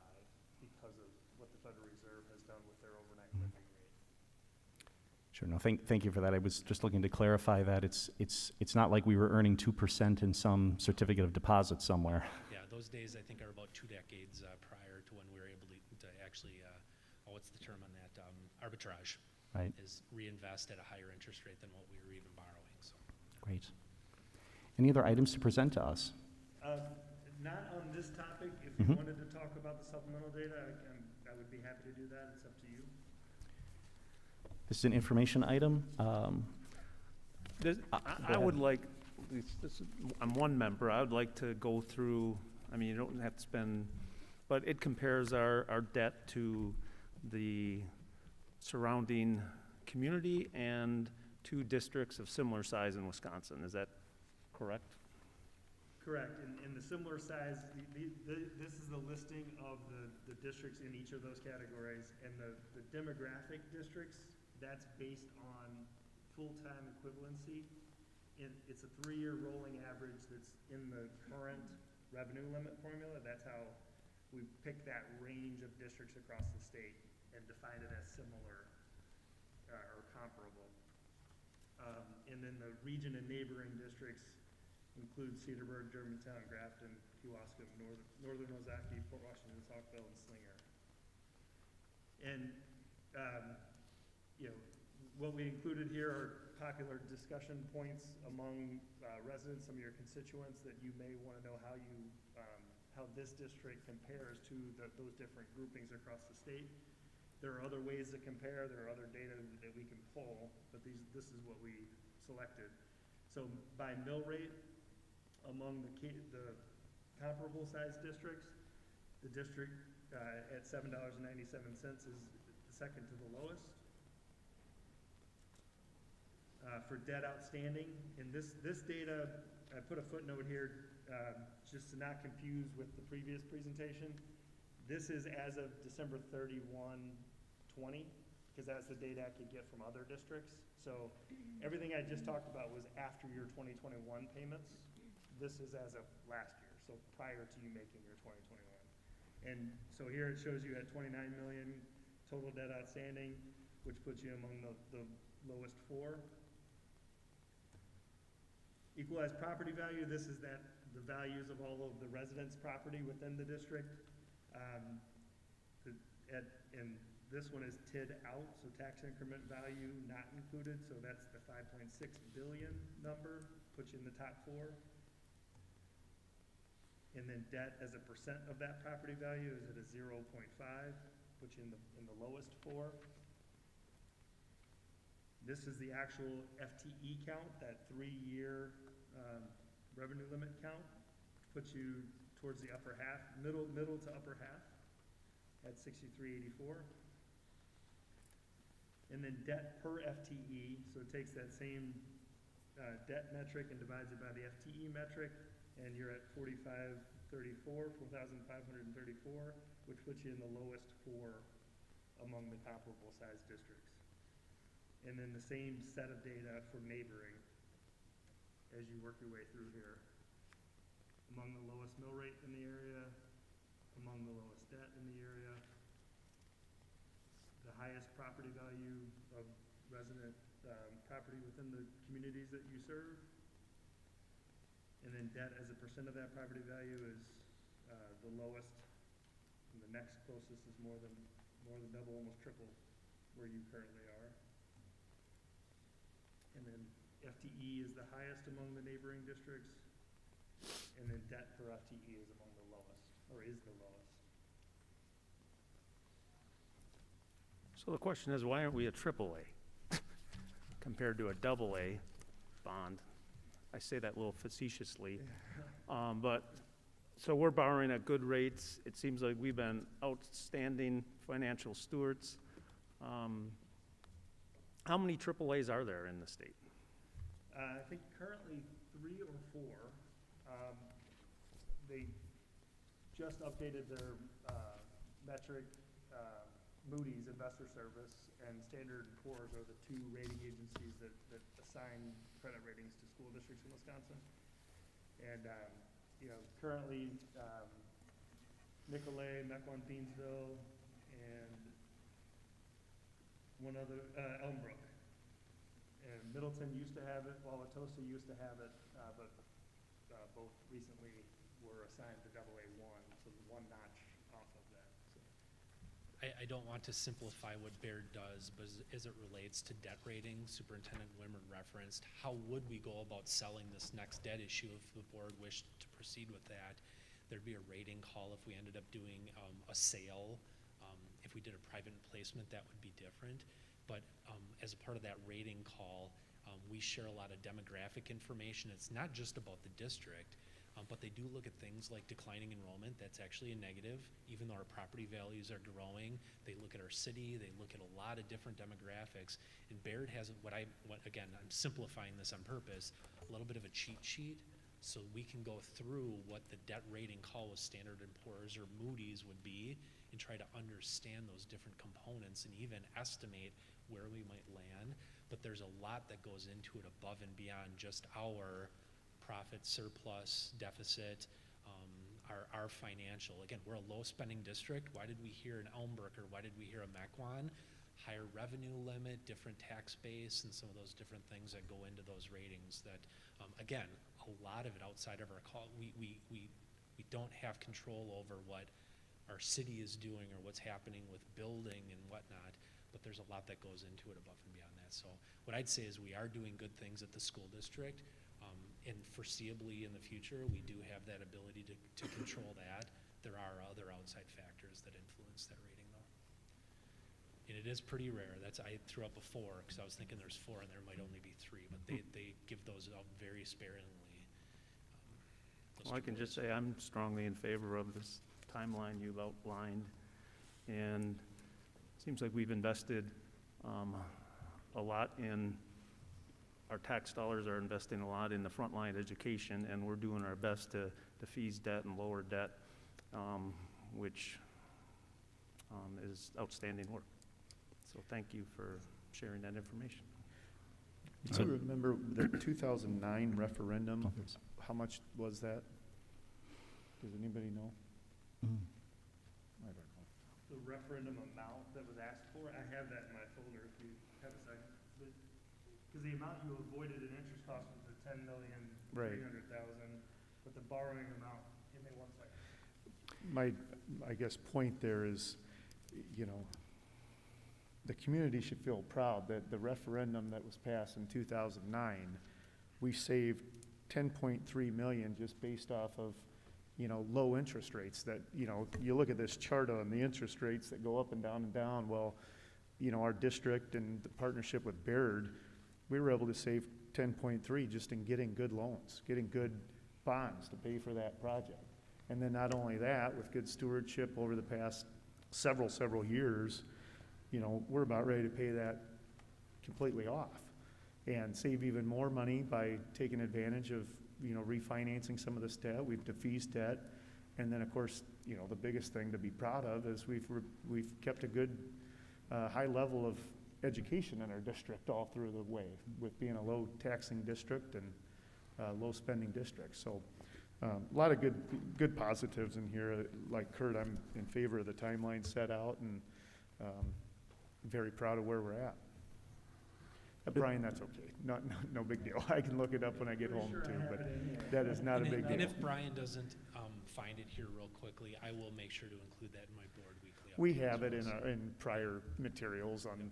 because of what the Federal Reserve has done with their overnight lending rate. Sure. No, thank you for that. I was just looking to clarify that it's not like we were earning 2% in some certificate of deposit somewhere. Yeah, those days I think are about 2 decades prior to when we were able to actually, what's the term on that? Arbitrage. Right. Is reinvest at a higher interest rate than what we were even borrowing. So. Great. Any other items to present to us? Not on this topic. If you wanted to talk about the supplemental data, I would be happy to do that. It's up to you. This is an information item. I would like, I'm one member, I would like to go through, I mean, you don't have to spend, but it compares our debt to the surrounding community and 2 districts of similar size in Wisconsin. Is that correct? Correct. In the similar size, this is the listing of the districts in each of those categories. And the demographic districts, that's based on full-time equivalency. It's a 3-year rolling average that's in the current revenue limit formula. That's how we pick that range of districts across the state and define it as similar or comparable. And then the region and neighboring districts include Cedarburg, Germantown, Grafton, Kewaskum, Northern Ozaki, Port Washington, Saukville, and Slinger. And what we included here are popular discussion points among residents, some of your constituents, that you may want to know how this district compares to those different groupings across the state. There are other ways to compare. There are other data that we can pull, but this is what we selected. So by mill rate, among the comparable size districts, the district at $7.97 is the second to the lowest. For debt outstanding, and this data, I put a footnote here just to not confuse with the previous presentation. This is as of December 31, 20, because that's the data I could get from other districts. So everything I just talked about was after your 2021 payments. This is as of last year, so prior to you making your 2021. And so here it shows you at 29 million total debt outstanding, which puts you among the lowest four. Equalized property value, this is the values of all of the residents' property within the district. And this one is TID out, so tax increment value not included, so that's the 5.6 billion number, puts you in the top four. And then debt as a percent of that property value is at a 0.5, puts you in the lowest four. This is the actual FTE count, that 3-year revenue limit count, puts you towards the upper half, middle to upper half at 6384. And then debt per FTE, so it takes that same debt metric and divides it by the FTE metric, and you're at 4,534, which puts you in the lowest four among the comparable size districts. And then the same set of data for neighboring as you work your way through here. Among the lowest mill rate in the area, among the lowest debt in the area, the highest property value of resident property within the communities that you serve. And then debt as a percent of that property value is the lowest, and the next closest is more than double, almost triple where you currently are. And then FTE is the highest among the neighboring districts, and then debt per FTE is among the lowest, or is the lowest. So the question is, why aren't we a AAA compared to a AA bond? I say that a little facetiously, so we're borrowing at good rates. It seems like we've been outstanding financial stewards. How many AAAs are there in the state? I think currently 3 or 4. They just updated their metric. Moody's Investor Service and Standard & Poor's are the 2 rating agencies that assign credit ratings to school districts in Wisconsin. And currently Nicolay, Mequon, Beansville, and one other, Elmbrook. And Middleton used to have it, Wauwatosa used to have it, but both recently were assigned to AA1, so 1 notch off of that. So. I don't want to simplify what Baird does, but as it relates to debt rating, Superintendent Wimmer referenced, how would we go about selling this next debt issue if the board wished to proceed with that? There'd be a rating call if we ended up doing a sale. If we did a private placement, that would be different. But as a part of that rating call, we share a lot of demographic information. It's not just about the district, but they do look at things like declining enrollment. That's actually a negative. Even though our property values are growing, they look at our city, they look at a lot of different demographics. And Baird has again, I'm simplifying this on purpose, a little bit of a cheat sheet, so we can go through what the debt rating call with Standard & Poor's or Moody's would be and try to understand those different components and even estimate where we might land. But there's a lot that goes into it above and beyond just our profit, surplus, deficit, our financial. Again, we're a low spending district. Why did we hear in Elmbrook, or why did we hear in Mequon? Higher revenue limit, different tax base, and some of those different things that go into those ratings that, again, a lot of it outside of our call, we don't have control over what our city is doing or what's happening with building and whatnot, but there's a lot that goes into it above and beyond that. So what I'd say is we are doing good things at the school district, and foreseeably in the future, we do have that ability to control that. There are other outside factors that influence that rating though. And it is pretty rare. I threw up a 4 because I was thinking there's 4 and there might only be 3, but they give those out very sparingly. Well, I can just say I'm strongly in favor of this timeline you've outlined, and it seems like we've invested a lot in, our tax dollars are investing a lot in the frontline education, and we're doing our best to defease debt and lower debt, which is outstanding work. So thank you for sharing that information. Do you remember the 2009 referendum? How much was that? Does anybody know? I don't know. The referendum amount that was asked for, I have that in my folder if you have a second. Because the amount you avoided in interest cost was the 10,300,000, but the borrowing amount, give me 1 second. My, I guess, point there is, you know, the community should feel proud that the referendum that was passed in 2009, we saved 10.3 million just based off of, you know, low interest rates that, you know, you look at this chart on the interest rates that go up and down and down. Well, you know, our district and the partnership with Baird, we were able to save 10.3 just in getting good loans, getting good bonds to pay for that project. And then not only that, with good stewardship over the past several years, you know, we're about ready to pay that completely off and save even more money by taking advantage of, you know, refinancing some of this debt. We've defeased debt. And then, of course, you know, the biggest thing to be proud of is we've kept a good high level of education in our district all through the way, with being a low taxing district and low spending district. So a lot of good positives in here. Like Kurt, I'm in favor of the timeline set out, and very proud of where we're at. Brian, that's okay. No big deal. I can look it up when I get home too, but that is not a big deal. And if Brian doesn't find it here real quickly, I will make sure to include that in my board weekly. We updates have it as well. in prior materials on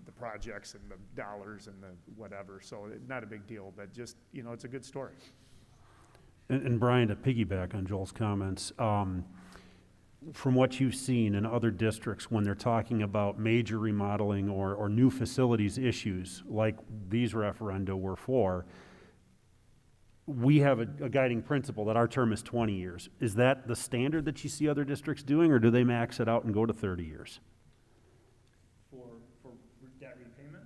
the projects and the dollars and the whatever, so not a big deal, but just, you know, it's a good story. And Brian, to piggyback on Joel's comments, from what you've seen in other districts when they're talking about major remodeling or new facilities issues like these referenda were for, we have a guiding principle that our term is 20 years. Is that the standard that you see other districts doing, or do they max it out and go to 30 years? For debt repayment?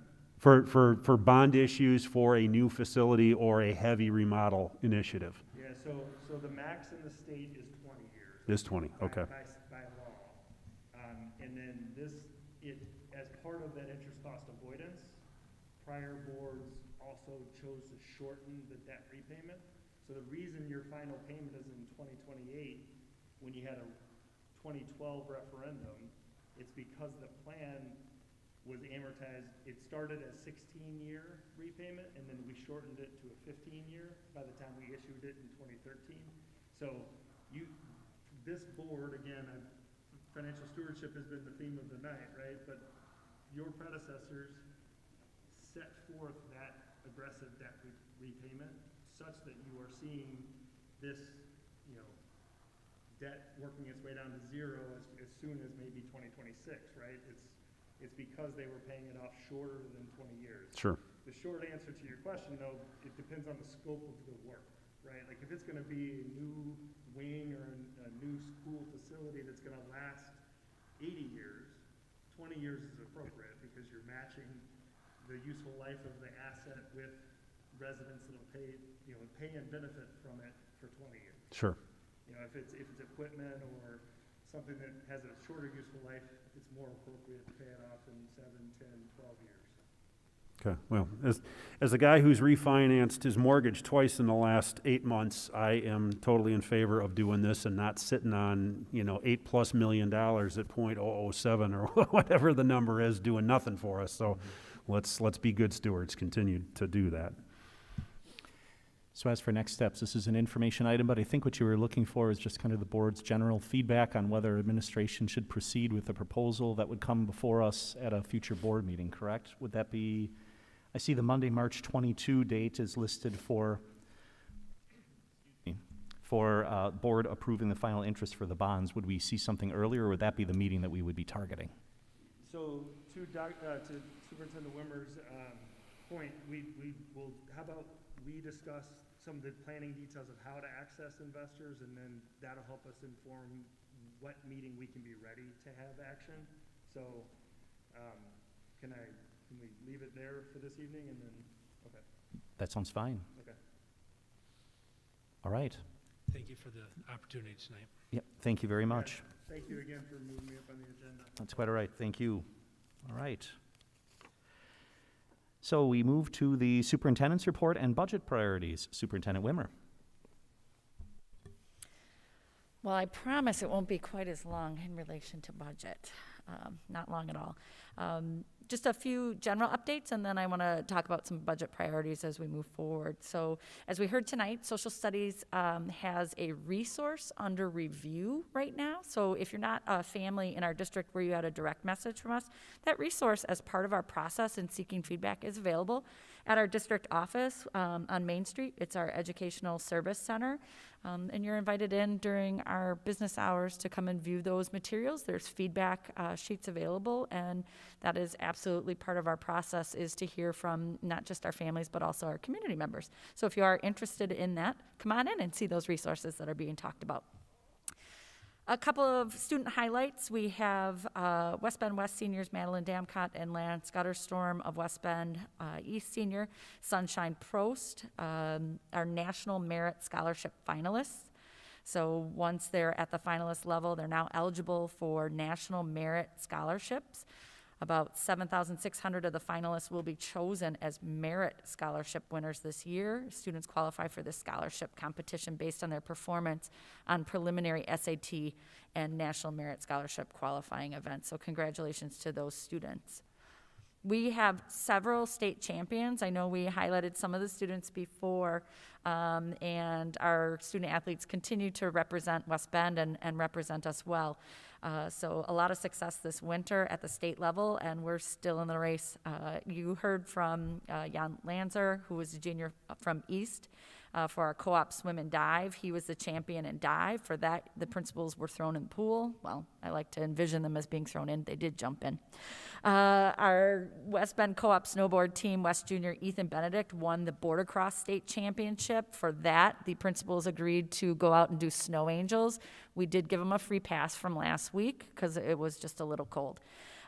For bond issues for a new facility or a heavy remodel initiative? Yeah, so the max in the state is 20 years. Is 20, okay. By law. And then as part of that interest cost avoidance, prior boards also chose to shorten the debt repayment. So the reason your final payment is in 2028, when you had a 2012 referendum, it's because the plan was amortized. It started as 16-year repayment, and then we shortened it to a 15-year by the time we issued it in 2013. So this board, again, financial stewardship has been the theme of the night, right? But your predecessors set forth that aggressive debt repayment such that you are seeing this, you know, debt working its way down to zero as soon as maybe 2026, right? It's because they were paying it off shorter than 20 years. Sure. The short answer to your question, though, it depends on the scope of the work, right? Like if it's going to be a new wing or a new school facility that's going to last 80 years, 20 years is appropriate because you're matching the useful life of the asset with residents that'll pay, you know, pay and benefit from it for 20 years. Sure. You know, if it's equipment or something that has a shorter useful life, it's more appropriate to pay it off in 7, 10, 12 years. Okay, well, as a guy who's refinanced his mortgage twice in the last 8 months, I am totally in favor of doing this and not sitting on, you know, $8+ million at 0.007 or whatever the number is, doing nothing for us. So let's be good stewards, continue to do that. So as for next steps, this is an information item, but I think what you were looking for is just kind of the board's general feedback on whether administration should proceed with the proposal that would come before us at a future board meeting, correct? Would that be, I see the Monday, March 22 date is listed for board approving the final interest for the bonds. Would we see something earlier, or would that be the meeting that we would be targeting? So to Superintendent Wimmer's point, we will, how about we discuss some of the planning details of how to access investors, and then that'll help us inform what meeting we can be ready to have action. So can we leave it there for this evening, and then, okay. That sounds fine. Okay. All right. Thank you for the opportunity tonight. Yep, thank you very much. Thank you again for moving me up on the agenda. That's quite all right, thank you. All right. So we move to the superintendent's report and budget priorities. Superintendent Wimmer. Well, I promise it won't be quite as long in relation to budget. Not long at all. Just a few general updates, and then I want to talk about some budget priorities as we move forward. So, as we heard tonight, social studies has a resource under review right now. So, if you're not a family in our district where you had a direct message from us, that resource, as part of our process in seeking feedback, is available at our district office on Main Street. It's our Educational Service Center. And you're invited in during our business hours to come and view those materials. There's feedback sheets available, and that is absolutely part of our process, is to hear from not just our families, but also our community members. So if you are interested in that, come on in and see those resources that are being talked about. A couple of student highlights. We have West Bend West seniors Madeline Damcott and Lance Gutterstorm of West Bend East senior, Sunshine Prost, our National Merit Scholarship finalists. So once they're at the finalist level, they're now eligible for National Merit Scholarships. About 7,600 of the finalists will be chosen as merit scholarship winners this year. Students qualify for this scholarship competition based on their performance on preliminary SAT and National Merit Scholarship qualifying events. So congratulations to those students. We have several state champions. I know we highlighted some of the students before, and our student athletes continue to represent West Bend and represent us well. So a lot of success this winter at the state level, and we're still in the race. You heard from Jan Lanzer, who was a junior from East, for our co-op swim and dive. He was the champion in dive. For that, the principals were thrown in the pool. Well, I like to envision them as being thrown in. They did jump in. Our West Bend co-op snowboard team, West Junior Ethan Benedict, won the Border Cross State Championship. For that, the principals agreed to go out and do snow angels. We did give them a free pass from last week because it was just a little cold.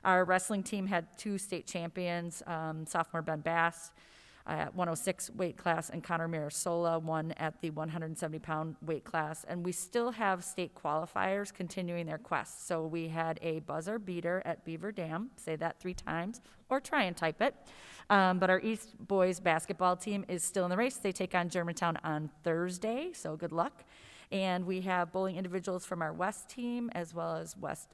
Our wrestling team had 2 state champions, sophomore Ben Bass at 106 weight class, and Connor Mirasola won at the 170-pound weight class. And we still have state qualifiers continuing their quest. So we had a buzzer beater at Beaver Dam, say that 3 times, or try and type it. But our East boys basketball team is still in the race. They take on Germantown on Thursday, so good luck. And we have bowling individuals from our West team, as well as West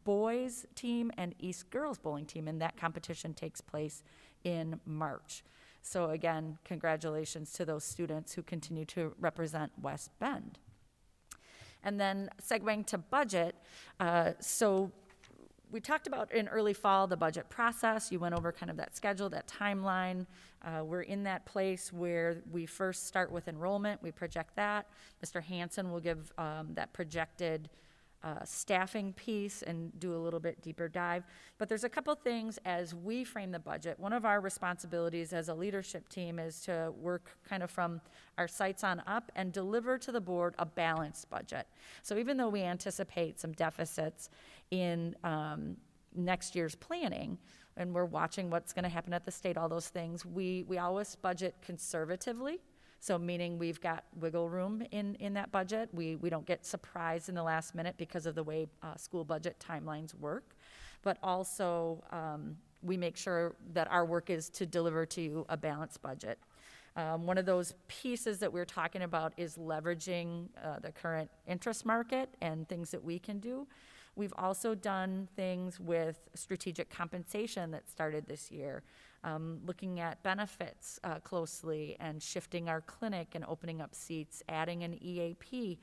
boys team and East girls bowling team, and that competition takes place in March. So again, congratulations to those students who continue to represent West Bend. And then segueing to budget, so we talked about in early fall the budget process. You went over kind of that schedule, that timeline. We're in that place where we first start with enrollment. We project that. Mr. Hansen will give that projected staffing piece and do a little bit deeper dive. But there's a couple things as we frame the budget. One of our responsibilities as a leadership team is to work kind of from our sights on up and deliver to the board a balanced budget. So even though we anticipate some deficits in next year's planning, and we're watching what's going to happen at the state, all those things, we always budget conservatively. So meaning we've got wiggle room in that budget. We don't get surprised in the last minute because of the way school budget timelines work. But also we make sure that our work is to deliver to you a balanced budget. One of those pieces that we're talking about is leveraging the current interest market and things that we can do. We've also done things with strategic compensation that started this year, looking at benefits closely and shifting our clinic and opening up seats, adding an EAP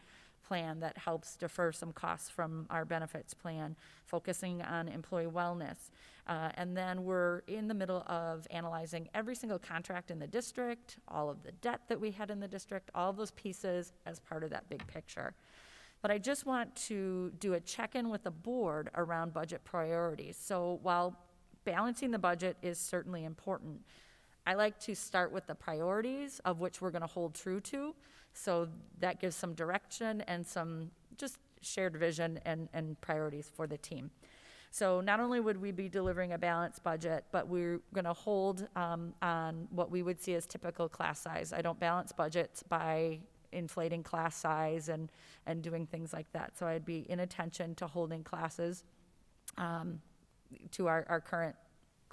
plan that helps defer some costs from our benefits plan, focusing on employee wellness. And then we're in the middle of analyzing every single contract in the district, all of the debt that we had in the district, all of those pieces as part of that big picture. But I just want to do a check-in with the board around budget priorities. So while balancing the budget is certainly important, I like to start with the priorities of which we're going to hold true to. So that gives some direction and some just shared vision and priorities for the team. So not only would we be delivering a balanced budget, but we're going to hold on what we would see as typical class size. I don't balance budgets by inflating class size and doing things like that. So I'd be in attention to holding classes to our current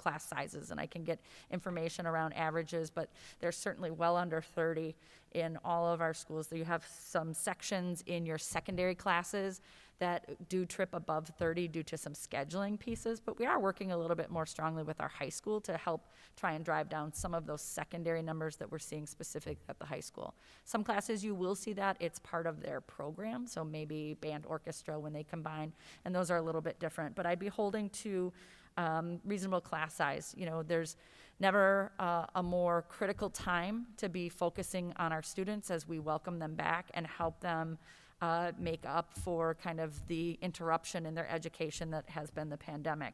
class sizes, and I can get information around averages, but they're certainly well under 30 in all of our schools. You have some sections in your secondary classes that do trip above 30 due to some scheduling pieces, but we are working a little bit more strongly with our high school to help try and drive down some of those secondary numbers that we're seeing specific at the high school. Some classes you will see that it's part of their program, so maybe band orchestra when they combine, and those are a little bit different, but I'd be holding to reasonable class size. You know, there's never a more critical time to be focusing on our students as we welcome them back and help them make up for kind of the interruption in their education that has been the pandemic.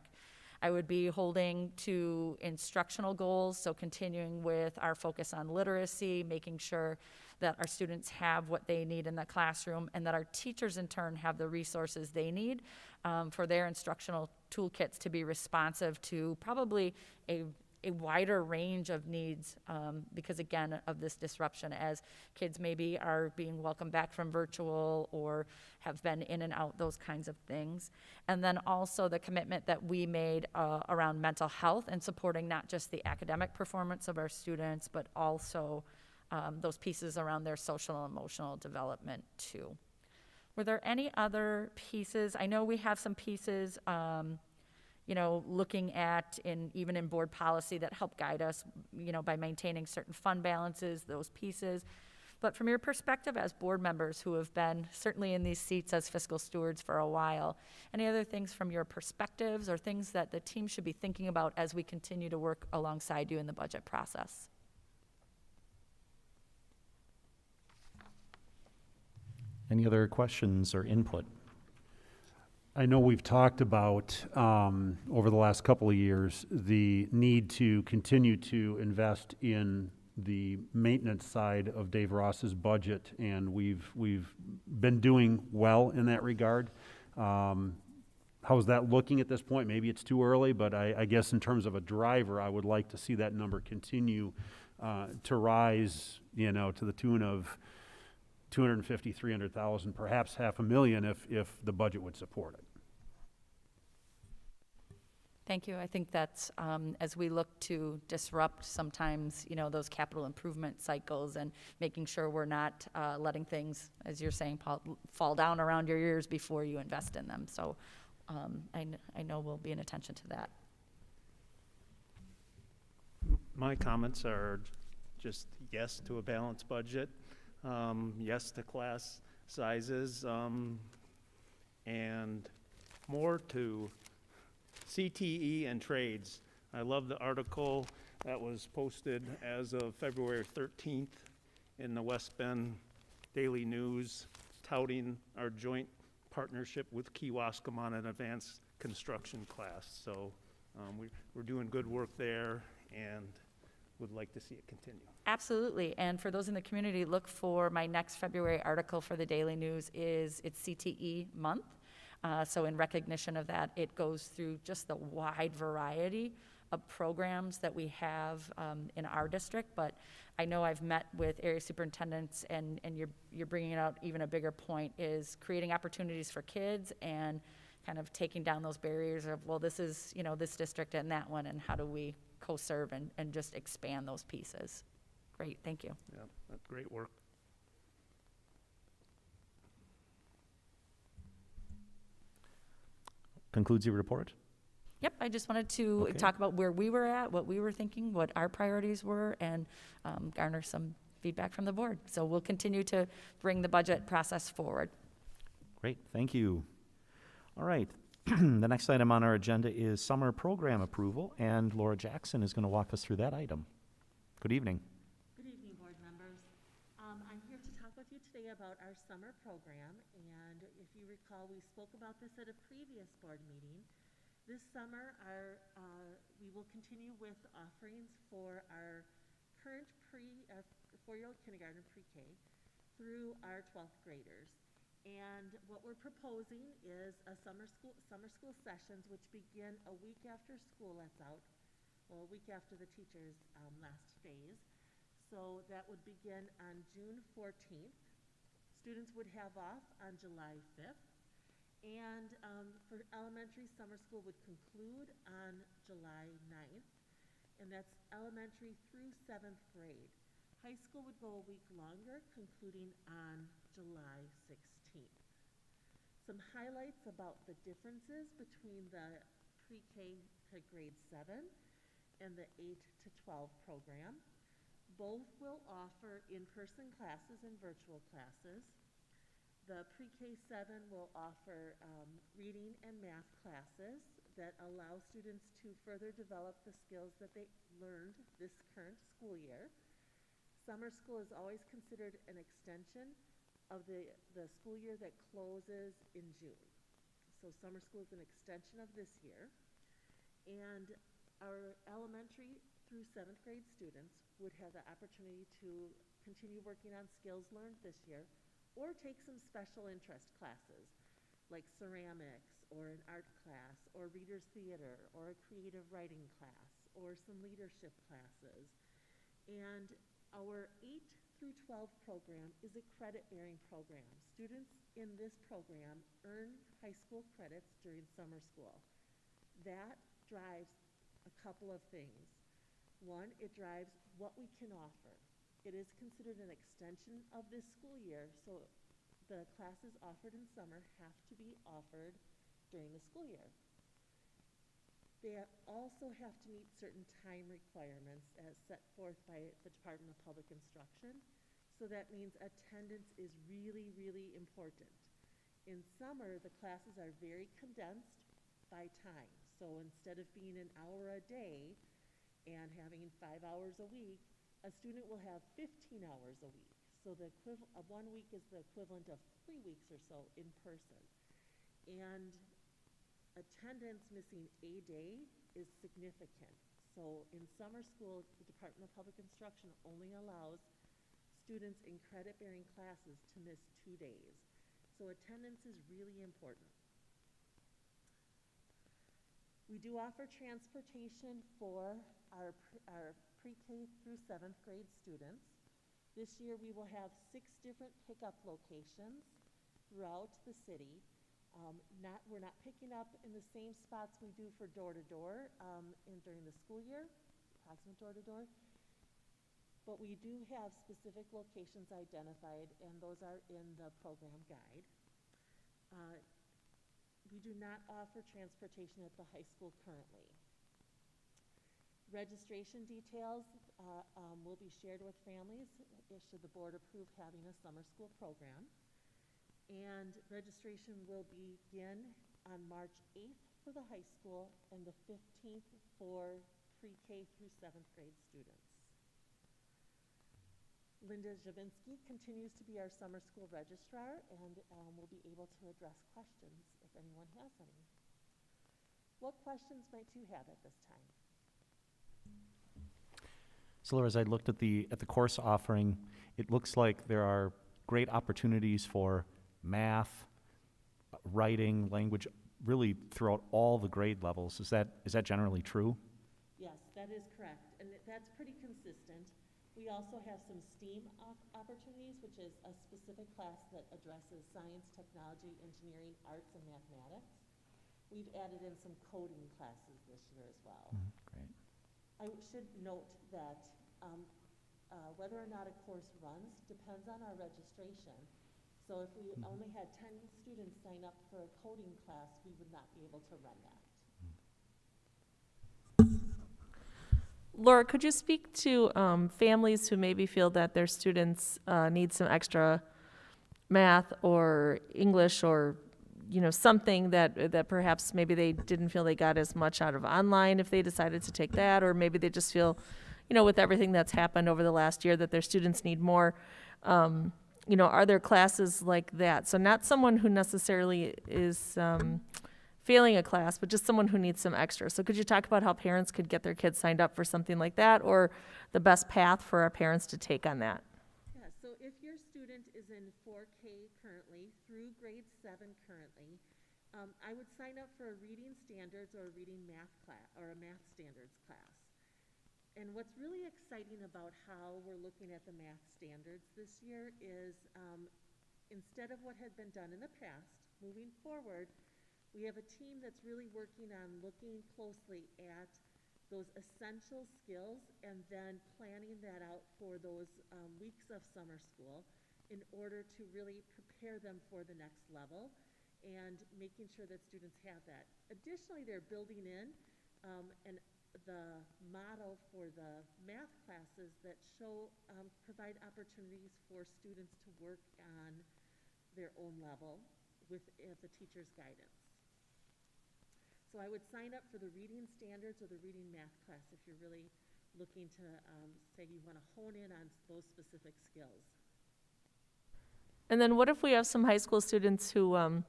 I would be holding to instructional goals, so continuing with our focus on literacy, making sure that our students have what they need in the classroom and that our teachers in turn have the resources they need for their instructional toolkits to be responsive to probably a wider range of needs because, again, of this disruption as kids maybe are being welcomed back from virtual or have been in and out, those kinds of things. And then also the commitment that we made around mental health and supporting not just the academic performance of our students, but also those pieces around their social and emotional development too. Were there any other pieces? I know we have some pieces you know, looking at even in board policy that help guide us, you know, by maintaining certain fund balances, those pieces. But from your perspective as board members who have been certainly in these seats as fiscal stewards for a while, any other things from your perspectives or things that the team should be thinking about as we continue to work alongside you in the budget process? Any other questions or input? I know we've talked about, over the last couple of years, the need to continue to invest in the maintenance side of Dave Ross's budget, and we've been doing well in that regard. How's that looking at this point? Maybe it's too early, but I guess in terms of a driver, I would like to see that number continue to rise, you know, to the tune of 250, 300,000, perhaps $500,000 if the budget would support it. Thank you. I think that's, as we look to disrupt sometimes, you know, those capital improvement cycles and making sure we're not letting things, as you're saying, Paul, fall down around your ears before you invest in them. So I know we'll be in attention to that. My comments are just yes to a balanced budget, yes to class sizes, and more to CTE and trades. I love the article that was posted as of February 13th in the West Bend Daily News touting our joint partnership with Kewaskum on an advanced construction class. So we're doing good work there and would like to see it continue. Absolutely. And for those in the community, look for my next February article for the Daily News. It's CTE month. So in recognition of that, it goes through just the wide variety of programs that we have in our district. But I know I've met with area superintendents, and you're bringing out even a bigger point, is creating opportunities for kids and kind of taking down those barriers of, well, this is, you know, this district and that one, and how do we co-serve and just expand those pieces. Great, thank you. Yeah, that's great work. Concludes your report? Yep, I just wanted to Okay. talk about where we were at, what we were thinking, what our priorities were, and garner some feedback from the board. So we'll continue to bring the budget process forward. Great, thank you. All right, the next item on our agenda is summer program approval, and Laura Jackson is going to walk us through that item. Good evening. Good evening, board members. I'm here to talk with you today about our summer program, and if you recall, we spoke about this at a previous board meeting. This summer, we will continue with offerings for our current four-year-old kindergarten pre-K through our 12th graders. And what we're proposing is a summer school sessions, which begin a week after school lets out, well, a week after the teacher's last phase. So that would begin on June 14th. Students would have off on July 5th. And for elementary, summer school would conclude on July 9th, and that's elementary through 7th grade. High school would go a week longer, concluding on July 16th. Some highlights about the differences between the pre-K to grade 7 and the 8 to 12 program. Both will offer in-person classes and virtual classes. The pre-K 7 will offer reading and math classes that allow students to further develop the skills that they learned this current school year. Summer school is always considered an extension of the school year that closes in June. So summer school is an extension of this year. And our elementary through 7th grade students would have the opportunity to continue working on skills learned this year, or take some special interest classes like ceramics or an art class or reader's theater or a creative writing class or some leadership classes. And our 8 through 12 program is a credit-bearing program. Students in this program earn high school credits during summer school. That drives a couple of things. One, it drives what we can offer. It is considered an extension of this school year, so the classes offered in summer have to be offered during the school year. They also have to meet certain time requirements as set forth by the Department of Public Instruction. So that means attendance is really, really important. In summer, the classes are very condensed by time. So instead of being an hour a day and having 5 hours a week, a student will have 15 hours a week. So the equivalent of 1 week is the equivalent of 3 weeks or so in person. And attendance missing a day is significant. So in summer school, the Department of Public Instruction only allows students in credit-bearing classes to miss 2 days. So attendance is really important. We do offer transportation for our pre-K through 7th grade students. This year we will have 6 different pickup locations throughout the city. We're not picking up in the same spots we do for door-to-door during the school year, approximate door-to-door. But we do have specific locations identified, and those are in the program guide. We do not offer transportation at the high school currently. Registration details will be shared with families should the board approve having a summer school program. And registration will begin on March 8th for the high school and the 15th for pre-K through 7th grade students. Linda Javinsky continues to be our summer school registrar and will be able to address questions if anyone has any. What questions might you have at this time? So Laura, as I looked at the course offering, it looks like there are great opportunities for math, writing, language, really throughout all the grade levels. Is that generally true? Yes, that is correct, and that's pretty consistent. We also have some STEAM opportunities, which is a specific class that addresses science, technology, engineering, arts, and mathematics. We've added in some coding classes this year as well. Great. I should note that whether or not a course runs depends on our registration. So if we only had 10 students sign up for a coding class, we would not be able to run that. Laura, could you speak to families who maybe feel that their students need some extra math or English or something that perhaps maybe they didn't feel they got as much out of online if they decided to take that, or maybe they just feel, with everything that's happened over the last year that their students need more. Are there classes like that? So not someone who necessarily is failing a class, but just someone who needs some extra. So could you talk about how parents could get their kids signed up for something like that, or the best path for our parents to take on that? Yeah, so if your student is in 4K currently, through grade 7 currently, I would sign up for a reading standards or a reading math class, or a math standards class. And what's really exciting about how we're looking at the math standards this year is instead of what had been done in the past, moving forward, we have a team that's really working on looking closely at those essential skills and then planning that out for those weeks of summer school in order to really prepare them for the next level and making sure that students have that. Additionally, they're building in the model for the math classes that provide opportunities for students to work on their own level with the teacher's guidance. So I would sign up for the reading standards or the reading math class if you're really looking to say you want to hone in on those specific skills. And then what if we have some high school students who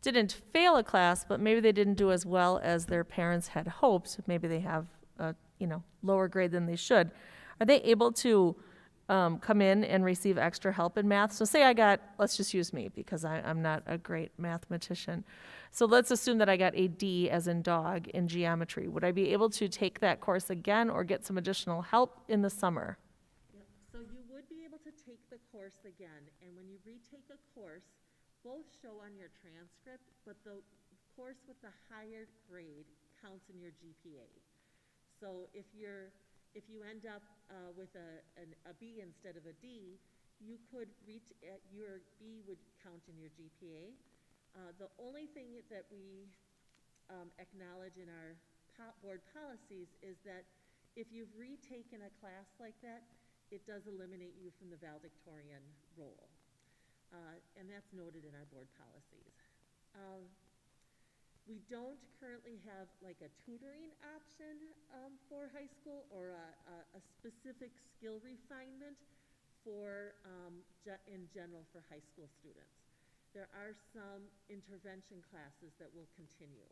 didn't fail a class, but maybe they didn't do as well as their parents had hoped? Maybe they have a lower grade than they should. Are they able to come in and receive extra help in math? So say let's just use me because I'm not a great mathematician. So let's assume that I got a D as in dog in geometry. Would I be able to take that course again or get some additional help in the summer? Yep. So you would be able to take the course again, and when you retake a course, both show on your transcript, but the course with the higher grade counts in your GPA. So if you end up with a B instead of a D, you could your B would count in your GPA. The only thing that we acknowledge in our board policies is that if you've retaken a class like that, it does eliminate you from the valedictorian role. And that's noted in our board policies. We don't currently have like a tutoring option for high school or a specific skill refinement for in general for high school students. There are some intervention classes that will continue.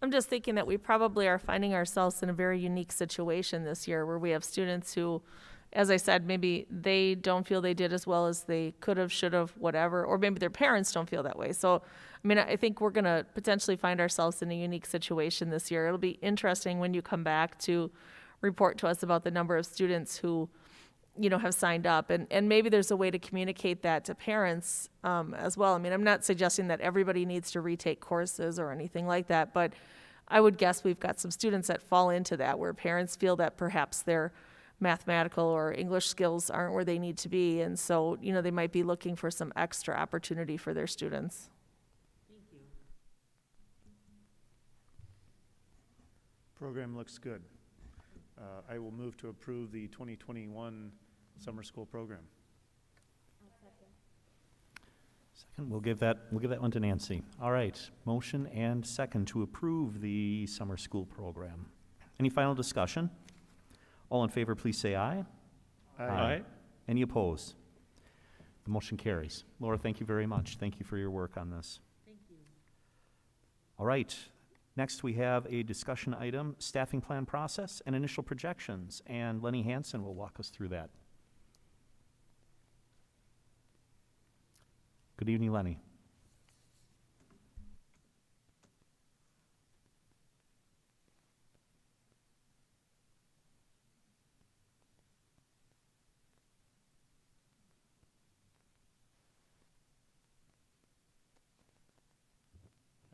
I'm just thinking that we probably are finding ourselves in a very unique situation this year where we have students who, as I said, maybe they don't feel they did as well as they could have, should have, whatever, or maybe their parents don't feel that way. So, I mean, I think we're going to potentially find ourselves in a unique situation this year. It'll be interesting when you come back to report to us about the number of students who, have signed up. And maybe there's a way to communicate that to parents as well. I mean, I'm not suggesting that everybody needs to retake courses or anything like that, but I would guess we've got some students that fall into that, where parents feel that perhaps their mathematical or English skills aren't where they need to be. And so, they might be looking for some extra opportunity for their students. Thank you. Program looks good. I will move to approve the 2021 summer school program. Second, we'll give that one to Nancy. All right, motion and second to approve the summer school program. Any final discussion? All in favor, please say aye. Aye. Any opposed? The motion carries. Laura, thank you very much. Thank you for your work on this. Thank you. All right, next we have a discussion item, staffing plan process and initial projections, and Lenny Hansen will walk us through that. Good evening, Lenny.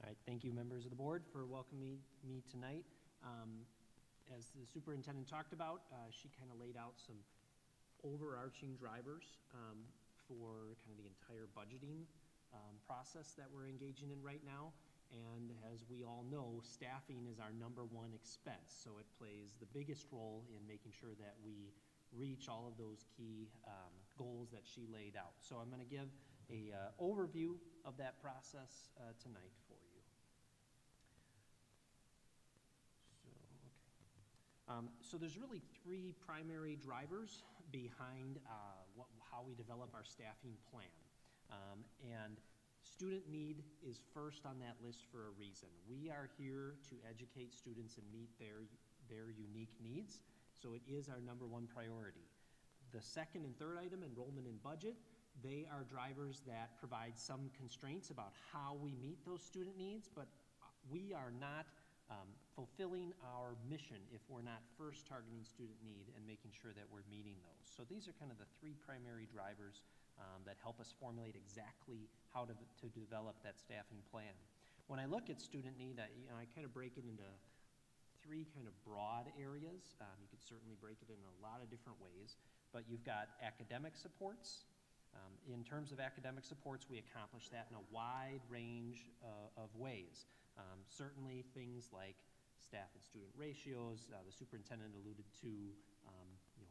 All right, thank you, members of the board, for welcoming me tonight. As the superintendent talked about, she kind of laid out some overarching drivers for kind of the entire budgeting process that we're engaging in right now. And as we all know, staffing is our #1 expense, so it plays the biggest role in making sure that we reach all of those key goals that she laid out. So I'm going to give a overview of that process tonight for you. So there's really 3 primary drivers behind how we develop our staffing plan. And student need is first on that list for a reason. We are here to educate students and meet their unique needs, so it is our #1 priority. The second and third item, enrollment and budget, they are drivers that provide some constraints about how we meet those student needs, but we are not fulfilling our mission if we're not first targeting student need and making sure that we're meeting those. So these are kind of the 3 primary drivers that help us formulate exactly how to develop that staffing plan. When I look at student need, I kind of break it into three kind of broad areas. You could certainly break it in a lot of different ways, but you've got academic supports. In terms of academic supports, we accomplish that in a wide range of ways. Certainly things like staff and student ratios. The superintendent alluded to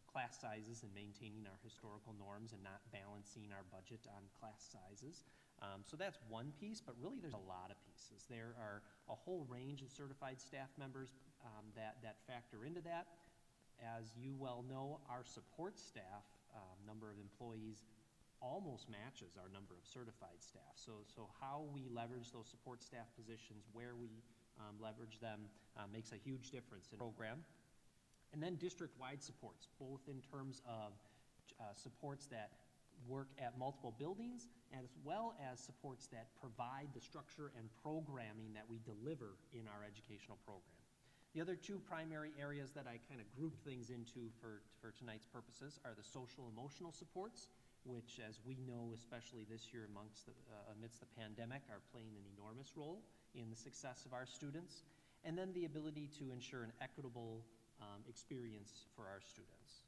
class sizes and maintaining our historical norms and not balancing our budget on class sizes. So that's one piece, but really there's a lot of pieces. There are a whole range of certified staff members that factor into that. As you well know, our support staff number of employees almost matches our number of certified staff. So how we leverage those support staff positions, where we leverage them, makes a huge difference in the program. And then district-wide supports, both in terms of supports that work at multiple buildings, as well as supports that provide the structure and programming that we deliver in our educational program. The other two primary areas that I kind of grouped things into for tonight's purposes are the social-emotional supports, which, as we know, especially this year amidst the pandemic, are playing an enormous role in the success of our students, and then the ability to ensure an equitable experience for our students.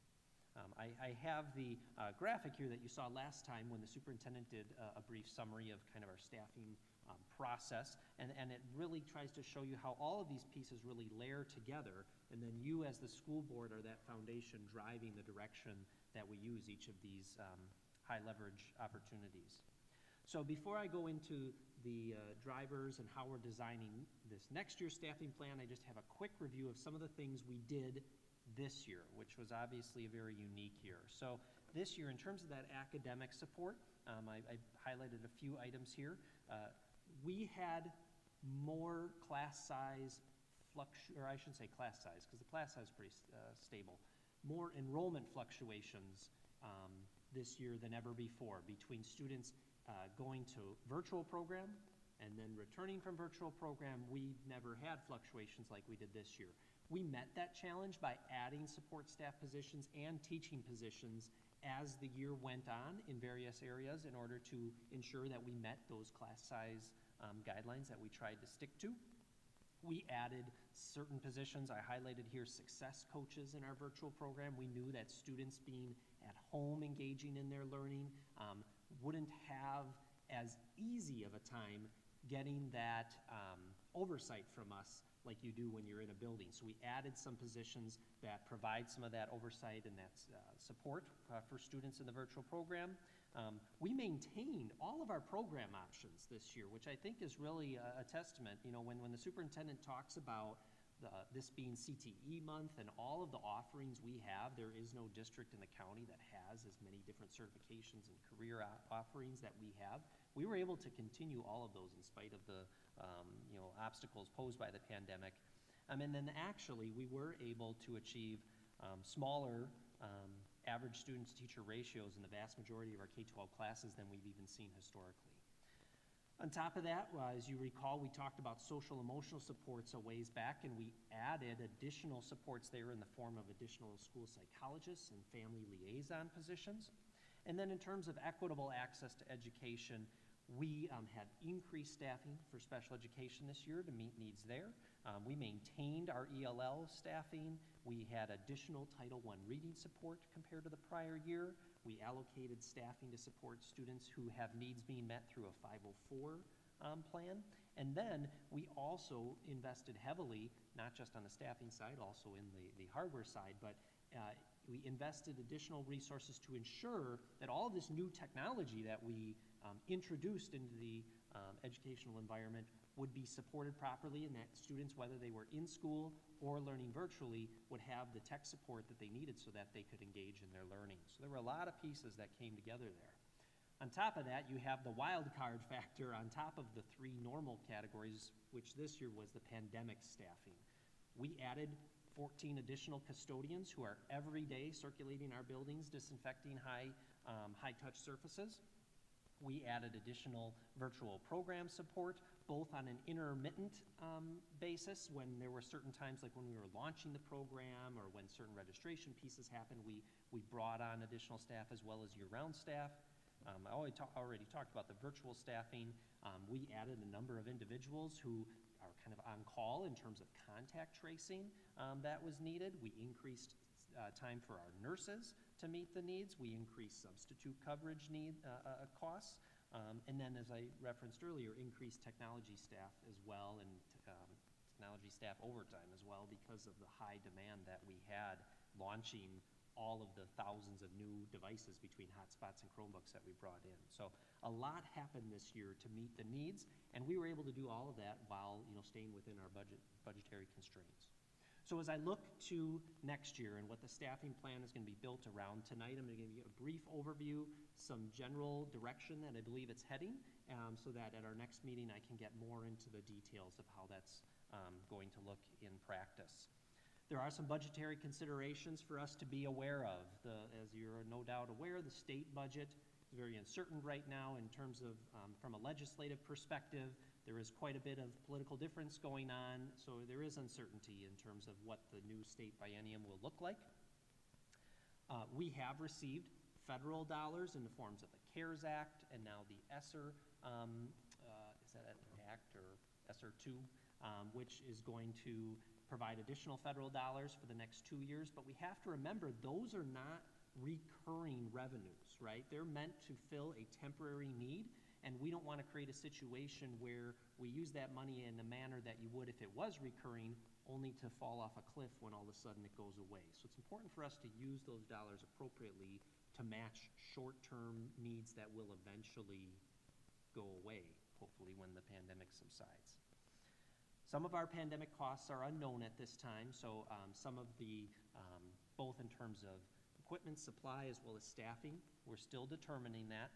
I have the graphic here that you saw last time when the superintendent did a brief summary of kind of our staffing process, and it really tries to show you how all of these pieces really layer together, and then you as the school board are that foundation driving the direction that we use each of these high leverage opportunities. So before I go into the drivers and how we're designing this next year's staffing plan, I just have a quick review of some of the things we did this year, which was obviously a very unique year. So this year, in terms of that academic support, I highlighted a few items here. We had more class size or I shouldn't say class size, because the class size is pretty stable, more enrollment fluctuations this year than ever before between students going to virtual program and then returning from virtual program. We never had fluctuations like we did this year. We met that challenge by adding support staff positions and teaching positions as the year went on in various areas in order to ensure that we met those class size guidelines that we tried to stick to. We added certain positions. I highlighted here success coaches in our virtual program. We knew that students being at home engaging in their learning wouldn't have as easy of a time getting that oversight from us like you do when you're in a building. So we added some positions that provide some of that oversight and that support for students in the virtual program. We maintained all of our program options this year, which I think is really a testament. You know, when the superintendent talks about this being CTE month and all of the offerings we have, there is no district in the county that has as many different certifications and career offerings that we have. We were able to continue all of those in spite of the obstacles posed by the pandemic. And then actually we were able to achieve smaller average students teacher ratios in the vast majority of our K-12 classes than we've even seen historically. On top of that, as you recall, we talked about social emotional supports a ways back, and we added additional supports there in the form of additional school psychologists and family liaison positions. And then in terms of equitable access to education, we had increased staffing for special education this year to meet needs there. We maintained our ELL staffing. We had additional Title I reading support compared to the prior year. We allocated staffing to support students who have needs being met through a 504 plan. And then we also invested heavily, not just on the staffing side, also in the hardware side, but we invested additional resources to ensure that all of this new technology that we introduced into the educational environment would be supported properly, and that students, whether they were in school or learning virtually, would have the tech support that they needed so that they could engage in their learning. So there were a lot of pieces that came together there. On top of that, you have the wild card factor on top of the three normal categories, which this year was the pandemic staffing. We added 14 additional custodians who are every day circulating our buildings, disinfecting high-touch surfaces. We added additional virtual program support, both on an intermittent basis when there were certain times, like when we were launching the program or when certain registration pieces happened, we brought on additional staff as well as year-round staff. I already talked about the virtual staffing. We added a number of individuals who are kind of on call in terms of contact tracing that was needed. We increased time for our nurses to meet the needs. We increased substitute coverage costs. And then, as I referenced earlier, increased technology staff as well, and technology staff overtime as well, because of the high demand that we had launching all of the thousands of new devices between hotspots and Chromebooks that we brought in. So a lot happened this year to meet the needs, and we were able to do all of that while staying within our budgetary constraints. So as I look to next year and what the staffing plan is going to be built around, tonight I'm going to give you a brief overview, some general direction that I believe it's heading, so that at our next meeting I can get more into the details of how that's going to look in practice. There are some budgetary considerations for us to be aware of. As you're no doubt aware, the state budget is very uncertain right now in terms of, from a legislative perspective, there is quite a bit of political difference going on, so there is uncertainty in terms of what the new state biennium will look like. We have received federal dollars in the forms of the CARES Act and now the ESSER, is that an act or ESSER 2, which is going to provide additional federal dollars for the next 2 years, but we have to remember those are not recurring revenues, right? They're meant to fill a temporary need, and we don't want to create a situation where we use that money in a manner that you would if it was recurring, only to fall off a cliff when all of a sudden it goes away. So it's important for us to use those dollars appropriately to match short-term needs that will eventually go away, hopefully when the pandemic subsides. Some of our pandemic costs are unknown at this time, so some of the, both in terms of equipment supply as well as staffing, we're still determining that.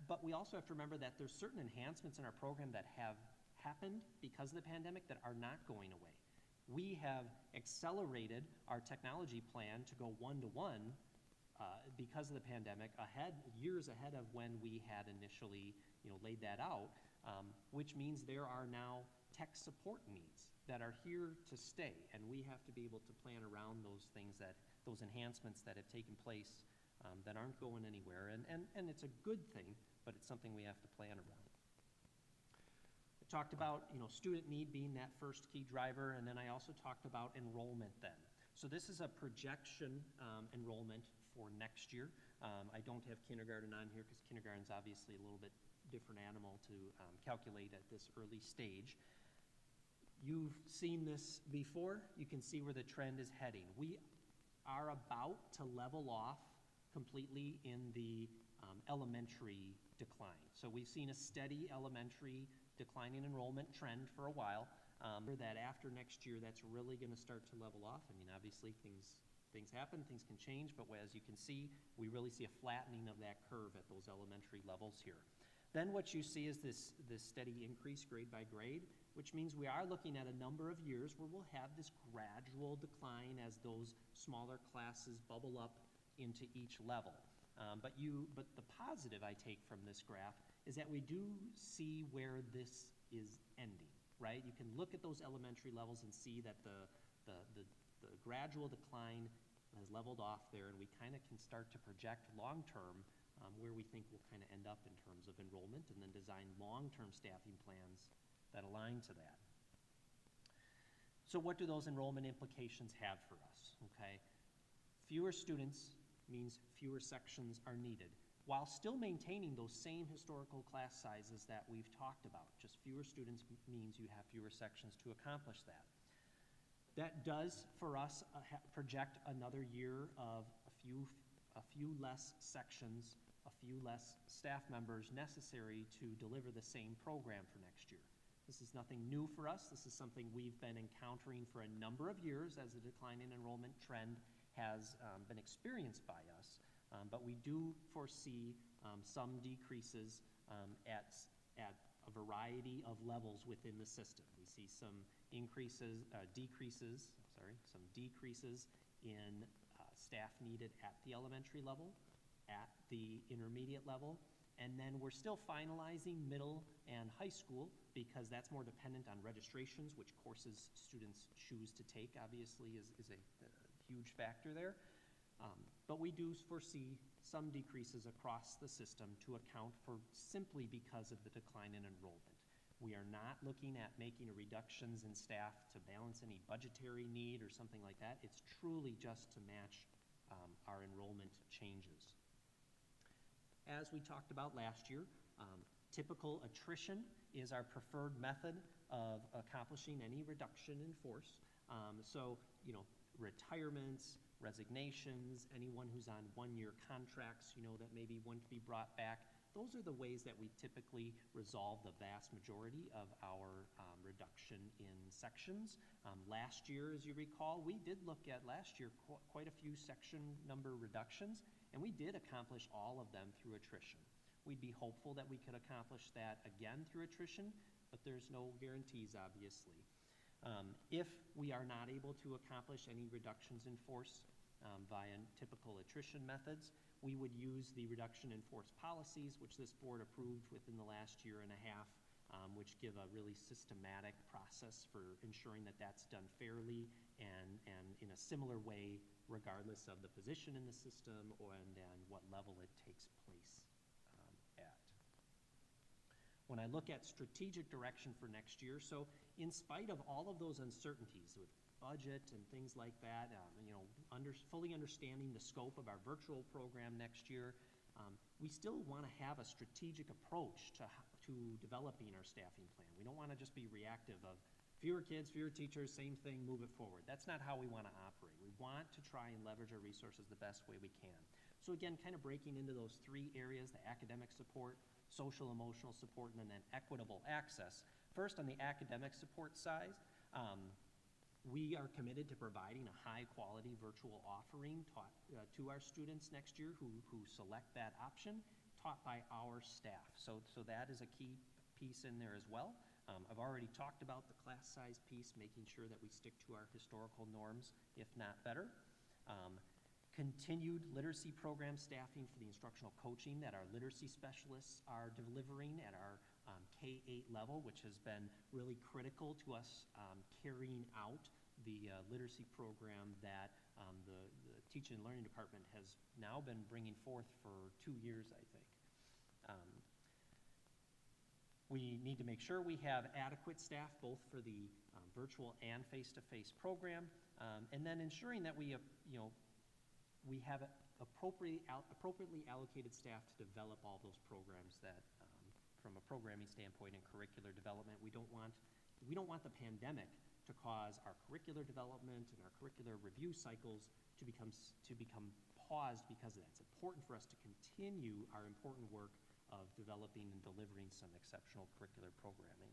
But we also have to remember that there's certain enhancements in our program that have happened because of the pandemic that are not going away. We have accelerated our technology plan to go one-to-one because of the pandemic, years ahead of when we had initially laid that out, which means there are now tech support needs that are here to stay, and we have to be able to plan around those things, those enhancements that have taken place that aren't going anywhere, and it's a good thing, but it's something we have to plan around. I talked about student need being that first key driver, and then I also talked about enrollment then. So this is a projection enrollment for next year. I don't have kindergarten on here because kindergarten's obviously a little bit different animal to calculate at this early stage. You've seen this before. You can see where the trend is heading. We are about to level off completely in the elementary decline. So we've seen a steady elementary declining enrollment trend for a while. That after next year, that's really going to start to level off. I mean, obviously things happen, things can change, but as you can see, we really see a flattening of that curve at those elementary levels here. Then what you see is this steady increase grade by grade, which means we are looking at a number of years where we'll have this gradual decline as those smaller classes bubble up into each level. But the positive I take from this graph is that we do see where this is ending, right? You can look at those elementary levels and see that the gradual decline has leveled off there, and we kind of can start to project long-term where we think we'll kind of end up in terms of enrollment, and then design long-term staffing plans that align to that. So what do those enrollment implications have for us, okay? Fewer students means fewer sections are needed, while still maintaining those same historical class sizes that we've talked about. Just fewer students means you have fewer sections to accomplish that. That does, for us, project another year of a few less sections, a few less staff members necessary to deliver the same program for next year. This is nothing new for us. This is something we've been encountering for a number of years as the declining enrollment trend has been experienced by us. But we do foresee some decreases at a variety of levels within the system. We see some decreases in staff needed at the elementary level, at the intermediate level, and then we're still finalizing middle and high school because that's more dependent on registrations, which courses students choose to take, obviously, is a huge factor there. But we do foresee some decreases across the system to account for simply because of the decline in enrollment. We are not looking at making reductions in staff to balance any budgetary need or something like that. It's truly just to match our enrollment changes. As we talked about last year, typical attrition is our preferred method of accomplishing any reduction in force. So, you know, retirements, resignations, anyone who's on one-year contracts, you know, that maybe want to be brought back. Those are the ways that we typically resolve the vast majority of our reduction in sections. Last year, as you recall, we did look at last year quite a few section number reductions, and we did accomplish all of them through attrition. We'd be hopeful that we could accomplish that again through attrition, but there's no guarantees, obviously. If we are not able to accomplish any reductions in force via typical attrition methods, we would use the reduction in force policies, which this board approved within the last year and a half, which give a really systematic process for ensuring that that's done fairly and in a similar way, regardless of the position in the system and what level it takes place at. When I look at strategic direction for next year, so in spite of all of those uncertainties with budget and things like that, you know, fully understanding the scope of our virtual program next year, we still want to have a strategic approach to developing our staffing plan. We don't want to just be reactive of fewer kids, fewer teachers, same thing, move it forward. That's not how we want to operate. We want to try and leverage our resources the best way we can. So again, kind of breaking into those three areas, the academic support, social emotional support, and then equitable access. First, on the academic support side, we are committed to providing a high-quality virtual offering taught to our students next year who select that option, taught by our staff. So that is a key piece in there as well. I've already talked about the class size piece, making sure that we stick to our historical norms, if not better. Continued literacy program staffing for the instructional coaching that our literacy specialists are delivering at our K-8 level, which has been really critical to us carrying out the literacy program that the Teaching and Learning Department has now been bringing forth for 2 years, I think. We need to make sure we have adequate staff both for the virtual and face-to-face program, and then ensuring that we have appropriately allocated staff to develop all those programs that, from a programming standpoint and curricular development, we don't want the pandemic to cause our curricular development and our curricular review cycles to become paused because of that. It's important for us to continue our important work of developing and delivering some exceptional curricular programming.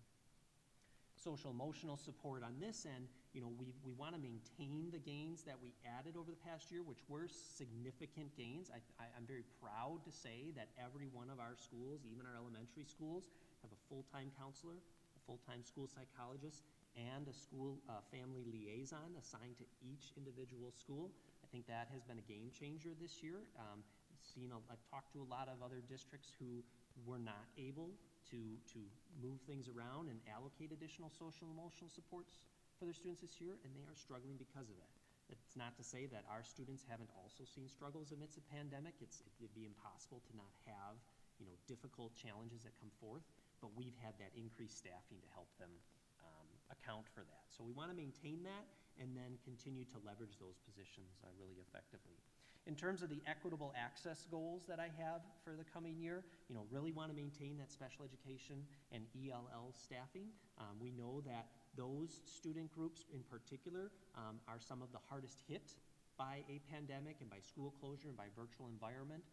Social emotional support on this end, you know, we want to maintain the gains that we added over the past year, which were significant gains. I'm very proud to say that every one of our schools, even our elementary schools, have a full-time counselor, a full-time school psychologist, and a school family liaison assigned to each individual school. I think that has been a game changer this year. I've talked to a lot of other districts who were not able to move things around and allocate additional social emotional supports for their students this year, and they are struggling because of that. It's not to say that our students haven't also seen struggles amidst a pandemic. It'd be impossible to not have, you know, difficult challenges that come forth, but we've had that increased staffing to help them account for that. So we want to maintain that and then continue to leverage those positions really effectively. In terms of the equitable access goals that I have for the coming year, you know, really want to maintain that special education and ELL staffing. We know that those student groups in particular are some of the hardest hit by a pandemic and by school closure and by virtual environment.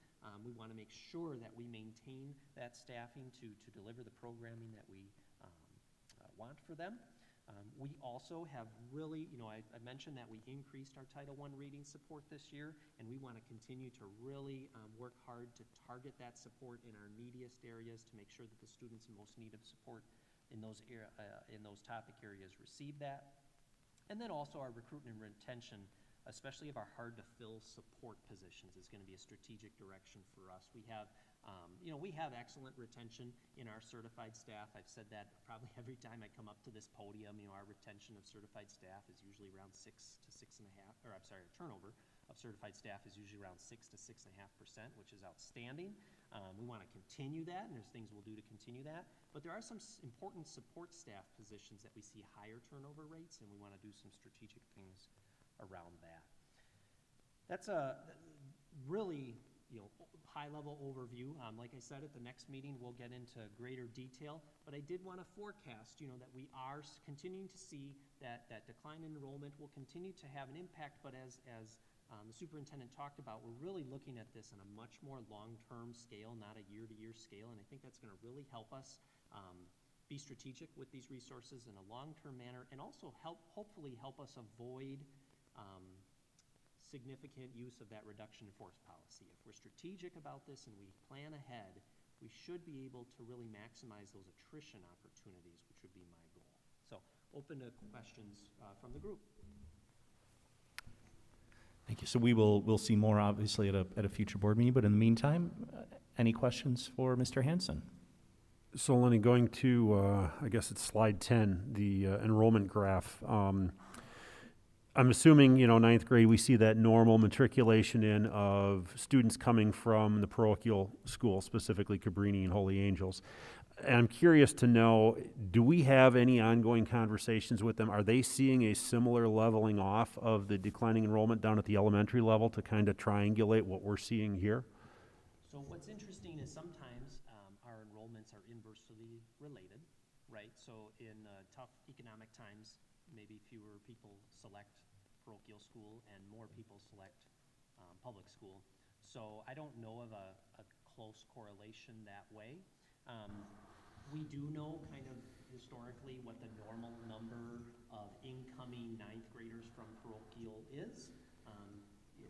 We want to make sure that we maintain that staffing to deliver the programming that we want for them. We also have really, you know, I mentioned that we increased our Title I reading support this year, and we want to continue to really work hard to target that support in our neediest areas to make sure that the students in most need of support in those topic areas receive that. And then also our recruitment and retention, especially of our hard-to-fill support positions, is going to be a strategic direction for us. We have we have excellent retention in our certified staff. I've said that probably every time I come up to this podium. You know, our retention of certified staff is usually around 6 to 6.5, or I'm sorry, turnover of certified staff is usually around 6 to 6.5%, which is outstanding. We want to continue that, and there's things we'll do to continue that. But there are some important support staff positions that we see higher turnover rates, and we want to do some strategic things around that. That's a really, high-level overview. Like I said, at the next meeting, we'll get into greater detail, but I did want to forecast, that we are continuing to see that decline in enrollment will continue to have an impact, but as the superintendent talked about, we're really looking at this on a much more long-term scale, not a year-to-year scale, and I think that's going to really help us be strategic with these resources in a long-term manner, and also hopefully help us avoid significant use of that reduction in force policy. If we're strategic about this and we plan ahead, we should be able to really maximize those attrition opportunities, which would be my goal. So open to questions from the group. Thank you. So we'll see more obviously at a future board meeting, but in the meantime, any questions for Mr. Hansen? So Lenny, going to, I guess it's slide 10, the enrollment graph. I'm assuming, ninth grade, we see that normal matriculation in of students coming from the parochial school, specifically Cabrini and Holy Angels. And I'm curious to know, do we have any ongoing conversations with them? Are they seeing a similar leveling off of the declining enrollment down at the elementary level to kind of triangulate what we're seeing here? So what's interesting is sometimes our enrollments are inversely related, right? So in tough economic times, maybe fewer people select parochial school and more people select public school. So I don't know of a close correlation that way. We do know kind of historically what the normal number of incoming ninth graders from parochial is.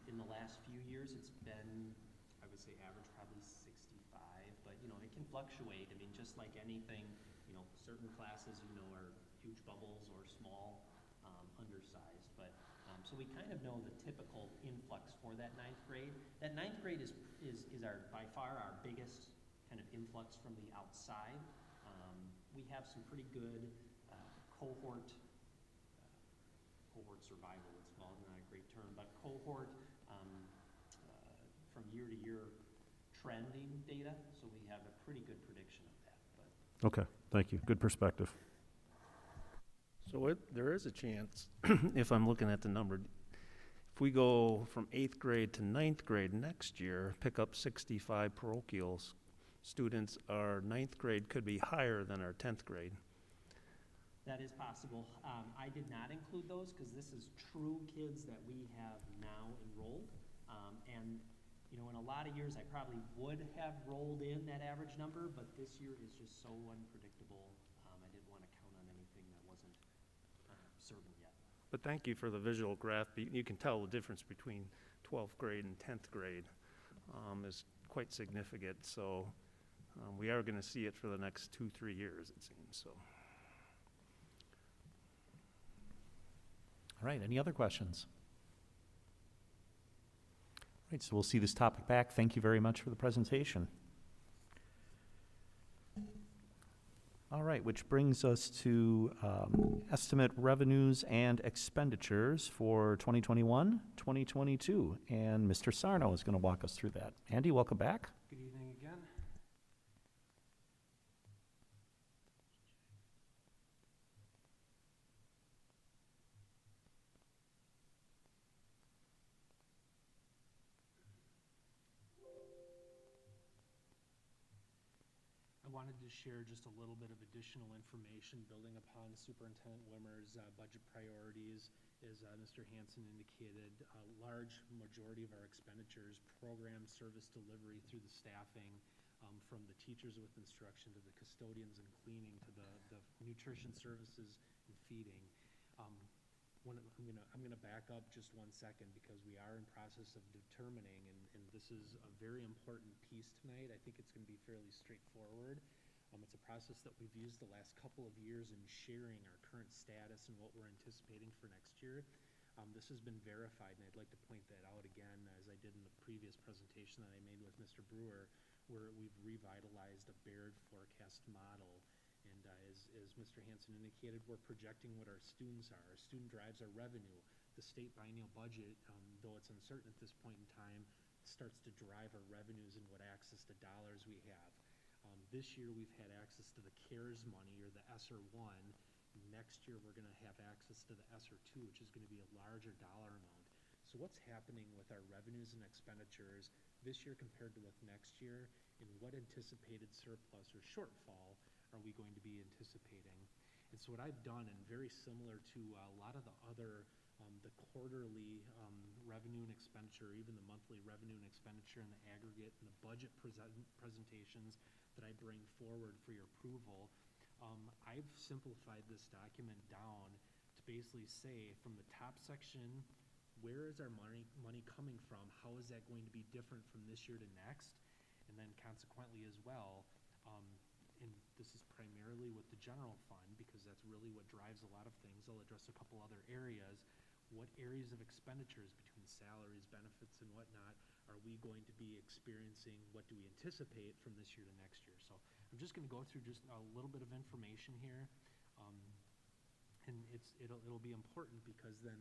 In the last few years, it's been, I would say, average probably 65, but it can fluctuate. I mean, just like anything, certain classes, are huge bubbles or small, undersized. But so we kind of know the typical influx for that ninth grade. That ninth grade is by far our biggest kind of influx from the outside. We have some pretty good cohort survival, it's called, not a great term, but cohort from year to year trending data, so we have a pretty good prediction of that. But. Okay, thank you. Good perspective. So there is a chance, if I'm looking at the number, if we go from 8th grade to 9th grade next year, pick up 65 parochial students, our 9th grade could be higher than our 10th grade. That is possible. I did not include those because this is true kids that we have now enrolled. And in a lot of years, I probably would have rolled in that average number, but this year is just so unpredictable. I didn't want to count on anything that wasn't certain yet. But thank you for the visual graph. You can tell the difference between 12th grade and 10th grade is quite significant. So we are going to see it for the next 2-3 years, it seems. So. All right, any other questions? All right, so we'll see this topic back. Thank you very much for the presentation. All right, which brings us to estimate revenues and expenditures for 2021, 2022. And Mr. Sarno is going to walk us through that. Andy, welcome back. Good evening again. I wanted to share just a little bit of additional information building upon Superintendent Wimmer's budget priorities. As Mr. Hansen indicated, a large majority of our expenditures, program service delivery through the staffing, from the teachers with instruction to the custodians and cleaning to the nutrition services and feeding. I'm gonna back up just 1 second because we are in process of determining, and this is a very important piece tonight. I think it's gonna be fairly straightforward. It's a process that we've used the last couple of years in sharing our current status and what we're anticipating for next year. This has been verified, and I'd like to point that out again, as I did in the previous presentation that I made with Mr. Brewer, where we've revitalized a Baird forecast model. And as Mr. Hansen indicated, we're projecting what our students are. Our student drives our revenue. The state biennial budget, though it's uncertain at this point in time, starts to drive our revenues and what access to dollars we have. This year, we've had access to the CARES money, or the ESSER 1. Next year, we're going to have access to the ESSER 2, which is going to be a larger dollar amount. So what's happening with our revenues and expenditures this year compared to with next year, and what anticipated surplus or shortfall are we going to be anticipating? And so what I've done, and very similar to a lot of the other, the quarterly revenue and expenditure, even the monthly revenue and expenditure and the aggregate and the budget presentations that I bring forward for your approval, I've simplified this document down to basically say, from the top section, where is our money coming from? How is that going to be different from this year to next? And then consequently as well, and this is primarily with the general fund, because that's really what drives a lot of things. I'll address a couple other areas. What areas of expenditures between salaries, benefits, and whatnot are we going to be experiencing? What do we anticipate from this year to next year? So I'm just going to go through just a little bit of information here, and it'll be important, because then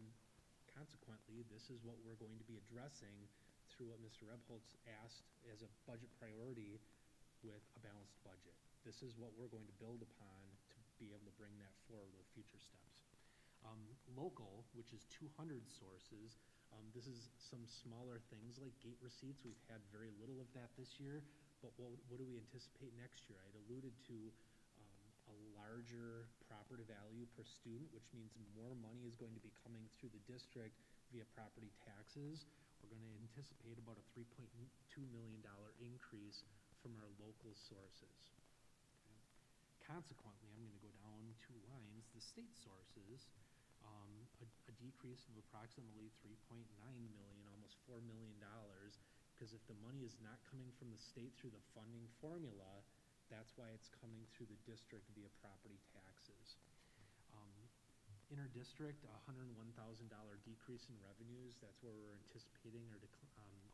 consequently, this is what we're going to be addressing through what Mr. Rebholz asked as a budget priority with a balanced budget. This is what we're going to build upon to be able to bring that forward with future steps. Local, which is 200 sources, this is some smaller things like gate receipts. We've had very little of that this year, but what do we anticipate next year? I'd alluded to a larger property value per student, which means more money is going to be coming through the district via property taxes. We're going to anticipate about a $3.2 million increase from our local sources. Okay. Consequently, I'm going to go down 2 lines, the state sources, a decrease of approximately $3.9 million, almost $4 million, because if the money is not coming from the state through the funding formula, that's why it's coming through the district via property taxes. Inter-district, $101,000 decrease in revenues. That's where we're anticipating our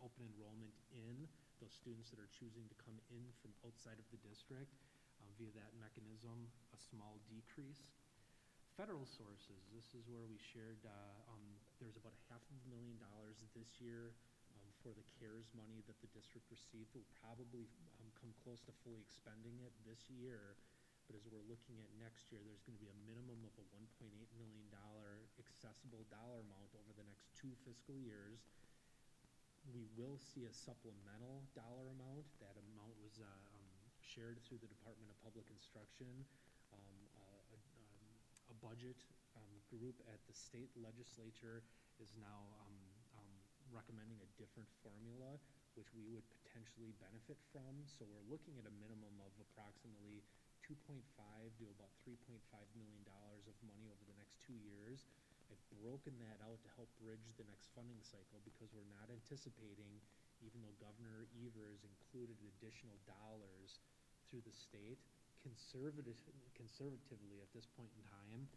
open enrollment in those students that are choosing to come in from outside of the district. Via that mechanism, a small decrease. Federal sources, this is where we shared, there's about $500,000 this year for the CARES money that the district received. We'll probably come close to fully expending it this year, but as we're looking at next year, there's going to be a minimum of a $1.8 million accessible dollar amount over the next 2 fiscal years. We will see a supplemental dollar amount. That amount was shared through the Department of Public Instruction. A budget group at the state legislature is now recommending a different formula, which we would potentially benefit from. So we're looking at a minimum of approximately $2.5 to about $3.5 million of money over the next 2 years. I've broken that out to help bridge the next funding cycle, because we're not anticipating, even though Governor Evers included additional dollars through the state, conservatively at this point in time,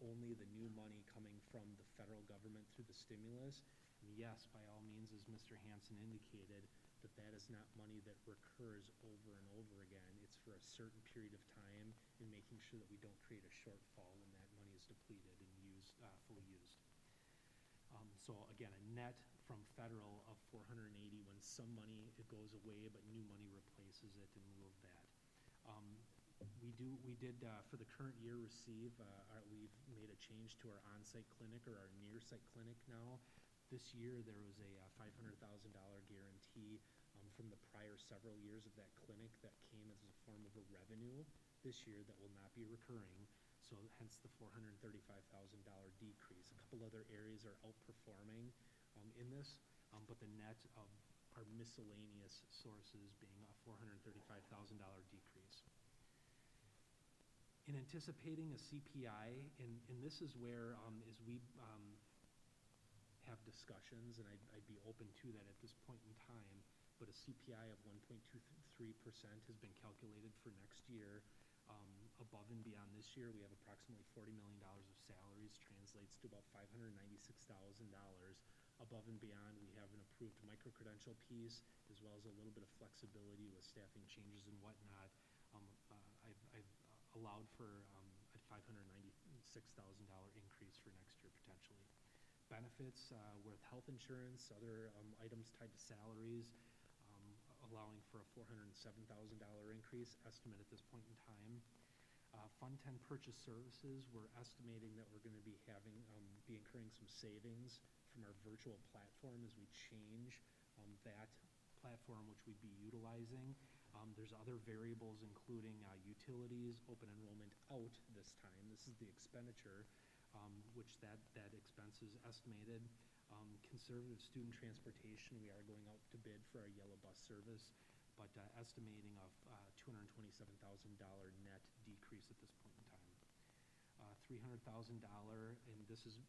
only the new money coming from the federal government through the stimulus. And yes, by all means, as Mr. Hansen indicated, that is not money that recurs over and over again. It's for a certain period of time, and making sure that we don't create a shortfall when that money is depleted and used, fully used. So again, a net from federal of 480 when some money it goes away, but new money replaces it in lieu of that. We did for the current year receive, we've made a change to our on-site clinic, or our near-site clinic now. This year there was a $500,000 guarantee from the prior several years of that clinic that came as a form of a revenue this year that will not be recurring. So hence the $435,000 decrease. A couple other areas are outperforming in this, but the net of our miscellaneous sources being a $435,000 decrease. In anticipating a CPI, and this is where, as we have discussions, and I'd be open to that at this point in time, but a CPI of 1.23% has been calculated for next year. Above and beyond this year, we have approximately $40 million of salaries, translates to about $596,000. Above and beyond, we have an approved micro-credential piece, as well as a little bit of flexibility with staffing changes and whatnot. I've allowed for a $596,000 increase for next year potentially. benefits with health insurance, other items tied to salaries, allowing for a $407,000 increase estimate at this point in time. Fund 10 purchase services, we're estimating that we're going to be incurring some savings from our virtual platform as we change that platform which we'd be utilizing. There's other variables including utilities, open enrollment out this time. This is the expenditure, which that expense is estimated. Conservative student transportation, we are going out to bid for our yellow bus service, but estimating of $227,000 net decrease at this point in time. $300,000, and this is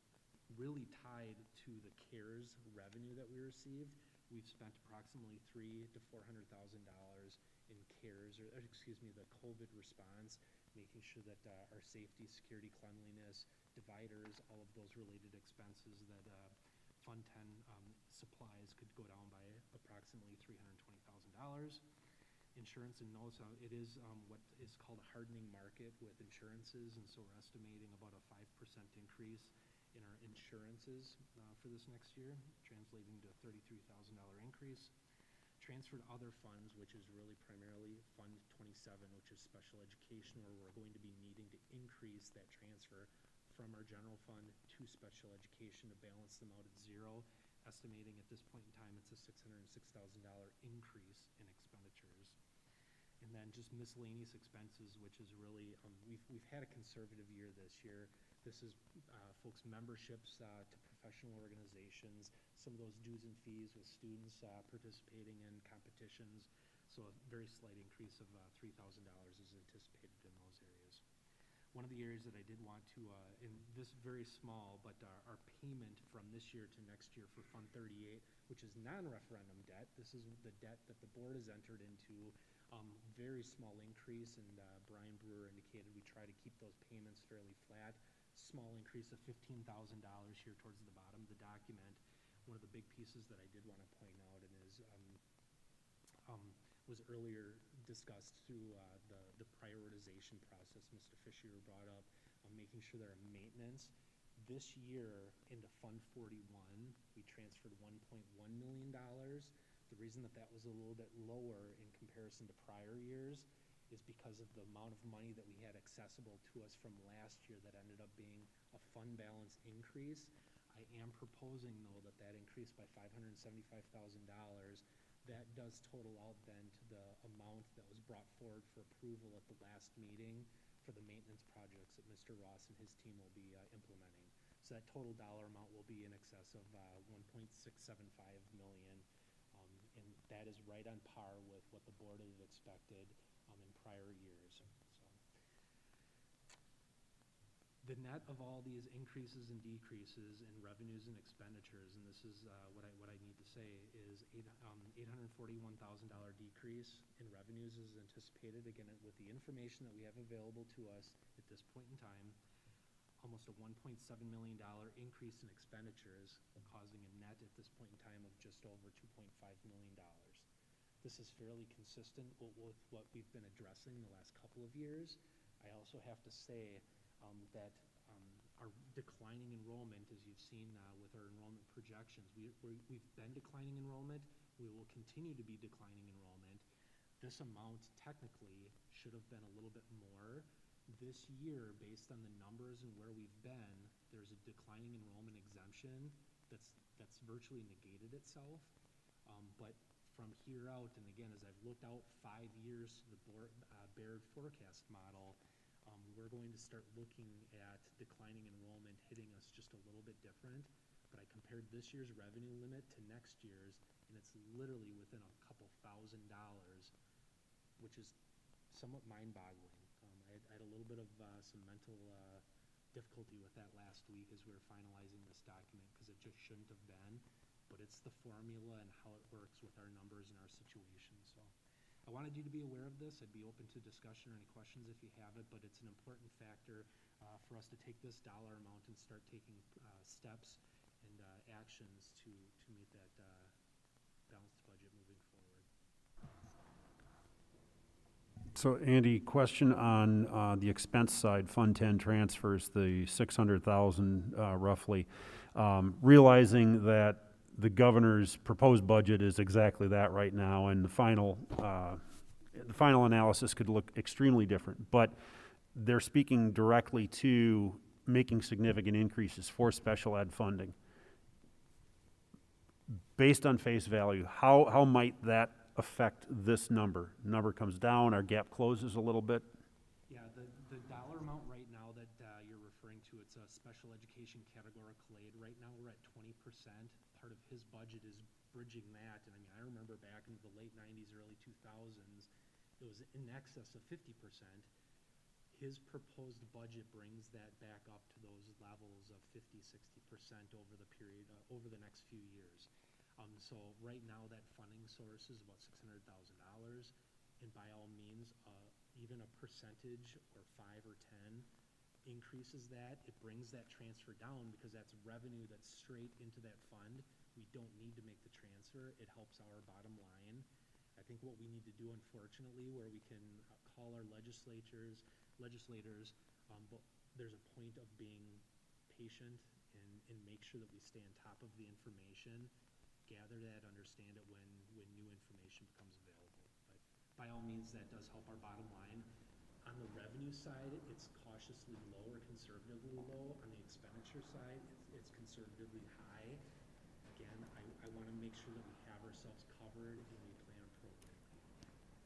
really tied to the CARES revenue that we received. We've spent approximately $300,000 to $400,000 in CARES, or excuse me, the COVID response, making sure that our safety, security, cleanliness, dividers, all of those related expenses that Fund 10 supplies could go down by approximately $320,000. Insurance and notes, it is what is called a hardening market with insurances, and so we're estimating about a 5% increase in our insurances for this next year, translating to a $33,000 increase. Transferred other funds, which is really primarily Fund 27, which is special education, where we're going to be needing to increase that transfer from our general fund to special education to balance them out at zero, estimating at this point in time it's a $606,000 increase in expenditures. And then just miscellaneous expenses, which is really, we've had a conservative year this year. This is folks' memberships to professional organizations, some of those dues and fees with students participating in competitions. So a very slight increase of $3,000 is anticipated in those areas. One of the areas that I did want to, in this very small, but our payment from this year to next year for Fund 38, which is non-referendum debt. This is the debt that the board has entered into. Very small increase, and Brian Brewer indicated we try to keep those payments fairly flat. Small increase of $15,000 here towards the bottom of the document. One of the big pieces that I did want to point out and is was earlier discussed through the prioritization process Mr. Fisher brought up, making sure that our maintenance this year into Fund 41, we transferred $1.1 million. The reason that that was a little bit lower in comparison to prior years is because of the amount of money that we had accessible to us from last year that ended up being a fund balance increase. I am proposing, though, that that increase by $575,000. That does total out then to the amount that was brought forward for approval at the last meeting for the maintenance projects that Mr. Ross and his team will be implementing. So that total dollar amount will be in excess of $1.675 million. And that is right on par with what the board had expected in prior years. So the net of all these increases and decreases in revenues and expenditures, and this is what I need to say, is $841,000 decrease in revenues is anticipated, again, with the information that we have available to us at this point in time. Almost a $1.7 million increase in expenditures, causing a net at this point in time of just over $2.5 million. This is fairly consistent with what we've been addressing the last couple of years. I also have to say that our declining enrollment, as you've seen with our enrollment projections, we've been declining enrollment. We will continue to be declining enrollment. This amount technically should have been a little bit more. This year, based on the numbers and where we've been, there's a declining enrollment exemption that's virtually negated itself. But from here out, and again, as I've looked out 5 years to the Baird forecast model, we're going to start looking at declining enrollment hitting us just a little bit different. But I compared this year's revenue limit to next year's, and it's literally within a couple $1,000, which is somewhat mind-boggling. I had a little bit of some mental difficulty with that last week as we were finalizing this document, because it just shouldn't have been, but it's the formula and how it works with our numbers and our situation. So I wanted you to be aware of this. I'd be open to discussion or any questions if you have it, but it's an important factor for us to take this dollar amount and start taking steps and actions to meet that balanced budget moving forward. So Andy, question on the expense side, Fund 10 transfers, the $600,000 roughly. Realizing that the governor's proposed budget is exactly that right now, and the final analysis could look extremely different. But they're speaking directly to making significant increases for special ed funding. Based on face value, how might that affect this number? Number comes down, our gap closes a little bit. Yeah, the dollar amount right now that you're referring to, it's a special education categorical aid. Right now, we're at 20%. Part of his budget is bridging that. And I mean, I remember back in the late 90s, early 2000s, it was in excess of 50%. His proposed budget brings that back up to those levels of 50, 60% over the period, over the next few years. So right now, that funding source is about $600,000. And by all means, even a percentage or 5 or 10 increases that, it brings that transfer down because that's revenue that's straight into that fund. We don't need to make the transfer. It helps our bottom line. I think what we need to do, unfortunately, where we can call our legislators, but there's a point of being patient and make sure that we stay on top of the information, gather that, understand it when new information becomes available. But by all means, that does help our bottom line. On the revenue side, it's cautiously low or conservatively low. On the expenditure side, it's conservatively high. Again, I want to make sure that we have ourselves covered and we plan appropriately.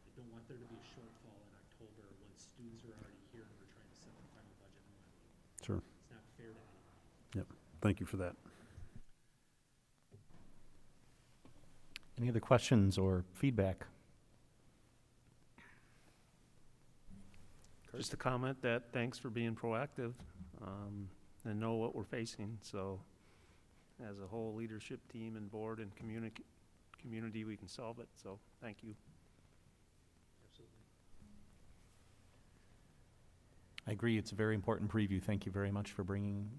I don't want there to be a shortfall in October when students are already here and we're trying to set the final budget in Monday. Sure. It's not fair to anyone. Yep. Thank you for that. Any other questions or feedback? Just a comment that thanks for being proactive and know what we're facing. So as a whole leadership team and board and community, we can solve it. So thank you. Absolutely. I agree. It's a very important preview. Thank you very much for bringing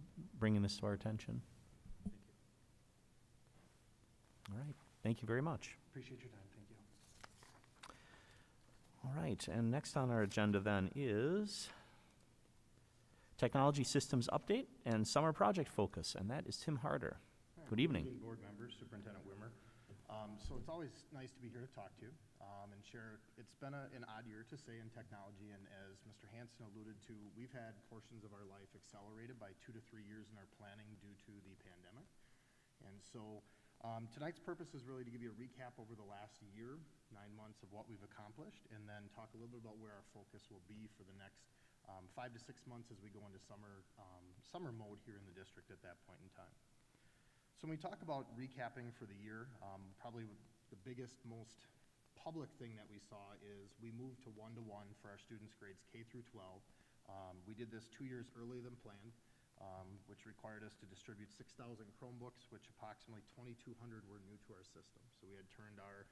this to our attention. Thank you. All right. Thank you very much. Appreciate your time. Thank you. All right. And next on our agenda then is Technology Systems Update and Summer Project Focus, and that is Tim Harder. Good evening. Good evening, board members, Superintendent Wimmer. So it's always nice to be here to talk to you and share. It's been an odd year to say in technology, and as Mr. Hansen alluded to, we've had portions of our life accelerated by 2 to 3 years in our planning due to the pandemic. And so tonight's purpose is really to give you a recap over the last year, 9 months of what we've accomplished, and then talk a little bit about where our focus will be for the next 5 to 6 months as we go into summer mode here in the district at that point in time. So when we talk about recapping for the year, probably the biggest, most public thing that we saw is we moved to 1-to-1 for our students grades K through 12. We did this 2 years earlier than planned, which required us to distribute 6,000 Chromebooks, which approximately 2,200 were new to our system. So we had turned our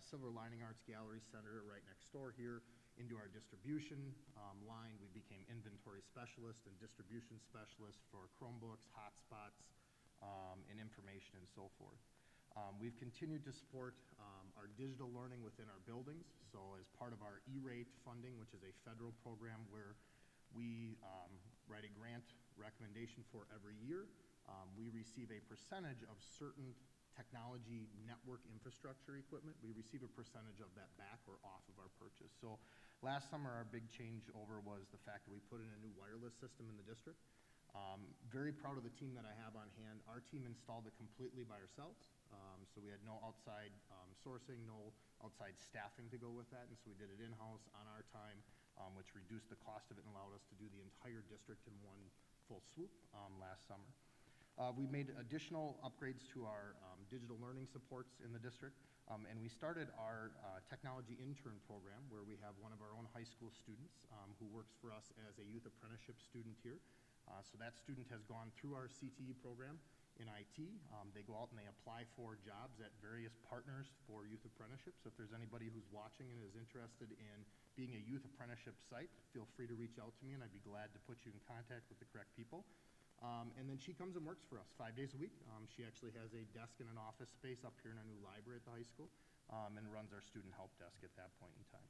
Silver Lining Arts Gallery Center right next door here into our distribution line. We became inventory specialist and distribution specialist for Chromebooks, hotspots, and information and so forth. We've continued to support our digital learning within our buildings. So as part of our E-rate funding, which is a federal program where we write a grant recommendation for every year, we receive a percentage of certain technology network infrastructure equipment. We receive a percentage of that back or off of our purchase. So last summer, our big changeover was the fact that we put in a new wireless system in the district. Very proud of the team that I have on hand. Our team installed it completely by ourselves. So we had no outside sourcing, no outside staffing to go with that. And so we did it in-house on our time, which reduced the cost of it and allowed us to do the entire district in one full swoop last summer. We made additional upgrades to our digital learning supports in the district. And we started our technology intern program where we have one of our own high school students who works for us as a youth apprenticeship student here. So that student has gone through our CTE program in IT. They go out and they apply for jobs at various partners for youth apprenticeships. So if there's anybody who's watching and is interested in being a youth apprenticeship site, feel free to reach out to me and I'd be glad to put you in contact with the correct people. And then she comes and works for us 5 days a week. She actually has a desk and an office space up here in our new library at the high school and runs our student help desk at that point in time.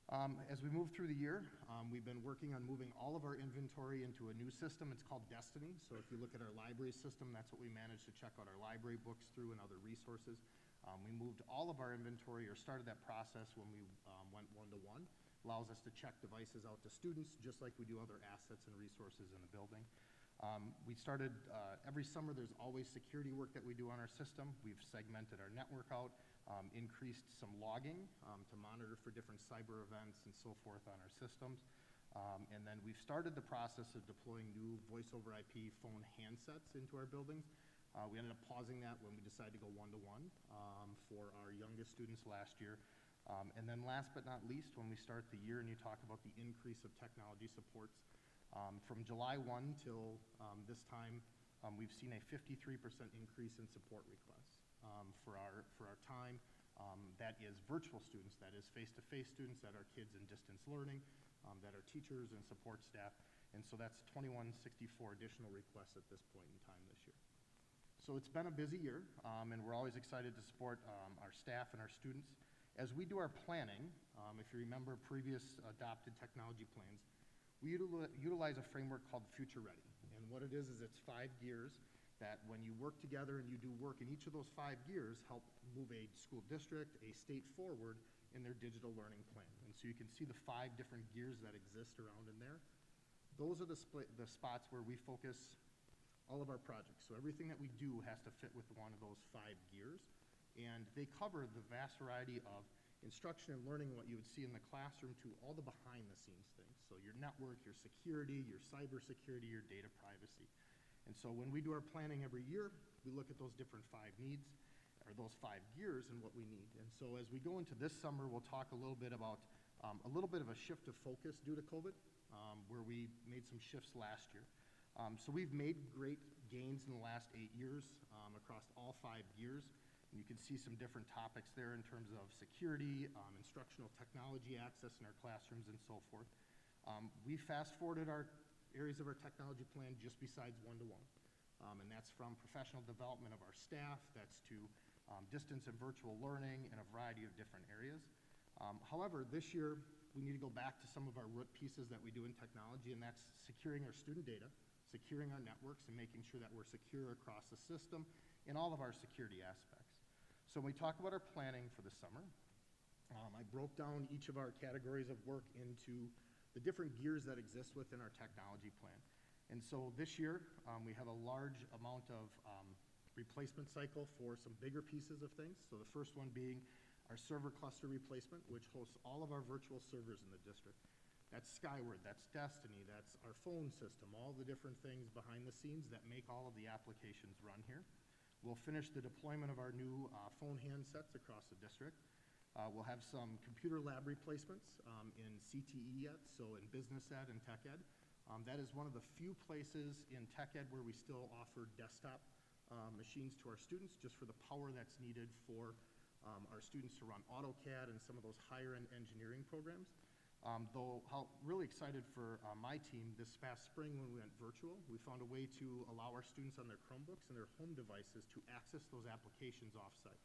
As we move through the year, we've been working on moving all of our inventory into a new system. It's called Destiny. So if you look at our library system, that's what we manage to check out our library books through and other resources. We moved all of our inventory, or started that process when we went one-to-one. Allows us to check devices out to students, just like we do other assets and resources in the building. We started, every summer there's always security work that we do on our system. We've segmented our network out, increased some logging to monitor for different cyber events and so forth on our systems. And then we've started the process of deploying new voice over IP phone handsets into our buildings. We ended up pausing that when we decided to go one-to-one for our youngest students last year. And then last but not least, when we start the year and you talk about the increase of technology supports, from July 1 till this time, we've seen a 53% increase in support requests for our time. That is virtual students, that is face-to-face students, that are kids in distance learning, that are teachers and support staff. And so that's 2164 additional requests at this point in time this year. So it's been a busy year, and we're always excited to support our staff and our students. As we do our planning, if you remember previous adopted technology plans, we utilize a framework called Future Ready. And what it is it's 5 gears that when you work together and you do work in each of those 5 gears, help move a school district, a state forward in their digital learning plan. And so you can see the 5 different gears that exist around in there. Those are the spots where we focus all of our projects. So everything that we do has to fit with one of those 5 gears. And they cover the vast variety of instruction and learning, what you would see in the classroom, to all the behind-the-scenes things. So your network, your security, your cybersecurity, your data privacy. And so when we do our planning every year, we look at those different 5 needs, or those 5 gears, and what we need. And so as we go into this summer, we'll talk a little bit about a little bit of a shift of focus due to COVID, where we made some shifts last year. So we've made great gains in the last 8 years across all 5 gears. And you can see some different topics there in terms of security, instructional technology access in our classrooms, and so forth. We fast-forwarded our areas of our technology plan just besides one-to-one. And that's from professional development of our staff, that's to distance and virtual learning in a variety of different areas. However, this year, we need to go back to some of our root pieces that we do in technology, and that's securing our student data, securing our networks, and making sure that we're secure across the system in all of our security aspects. So when we talk about our planning for the summer, I broke down each of our categories of work into the different gears that exist within our technology plan. And so this year, we have a large amount of replacement cycle for some bigger pieces of things. So the first one being our server cluster replacement, which hosts all of our virtual servers in the district. That's Skyward, that's Destiny, that's our phone system, all the different things behind the scenes that make all of the applications run here. We'll finish the deployment of our new phone handsets across the district. We'll have some computer lab replacements in CTE yet, so in business ed and tech ed. That is one of the few places in tech ed where we still offer desktop machines to our students, just for the power that's needed for our students to run AutoCAD and some of those higher-end engineering programs. Though really excited for my team this past spring when we went virtual, we found a way to allow our students on their Chromebooks and their home devices to access those applications offsite.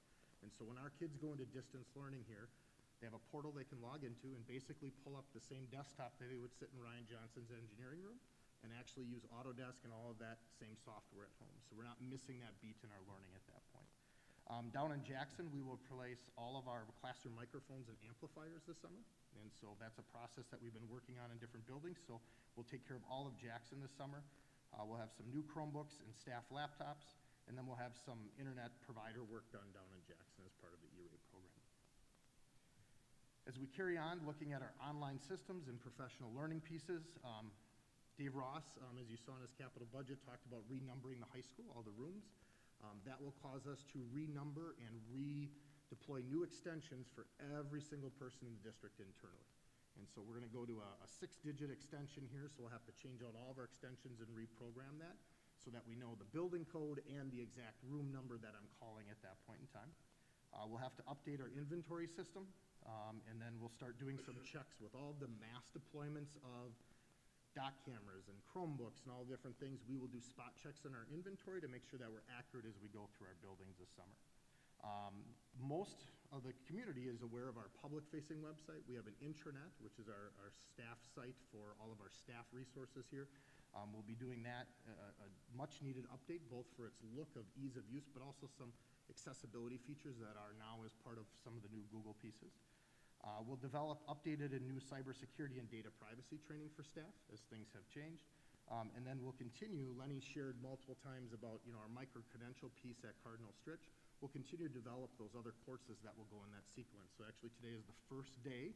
And so when our kids go into distance learning here, they have a portal they can log into and basically pull up the same desktop that they would sit in Ryan Johnson's engineering room and actually use Autodesk and all of that same software at home. So we're not missing that beat in our learning at that point. Down in Jackson, we will replace all of our classroom microphones and amplifiers this summer. And so that's a process that we've been working on in different buildings. So we'll take care of all of Jackson this summer. We'll have some new Chromebooks and staff laptops, and then we'll have some internet provider work done down in Jackson as part of the E-rate program. As we carry on looking at our online systems and professional learning pieces, Dave Ross, as you saw in his capital budget, talked about renumbering the high school, all the rooms. That will cause us to renumber and redeploy new extensions for every single person in the district internally. And so we're going to go to a 6-digit extension here, so we'll have to change out all of our extensions and reprogram that so that we know the building code and the exact room number that I'm calling at that point in time. We'll have to update our inventory system, and then we'll start doing some checks with all the mass deployments of dock cameras and Chromebooks and all different things. We will do spot checks in our inventory to make sure that we're accurate as we go through our buildings this summer. Most the community is aware of our public-facing website. We have an intranet, which is our staff site for all of our staff resources here. We'll be doing that, a much-needed update, both for its look of ease of use, but also some accessibility features that are now as part of some of the new Google pieces. We'll develop updated and new cybersecurity and data privacy training for staff as things have changed. And then we'll continue, Lenny shared multiple times about our micro-credential piece at Cardinal Stritch. We'll continue to develop those other courses that will go in that sequence. So actually today is the first day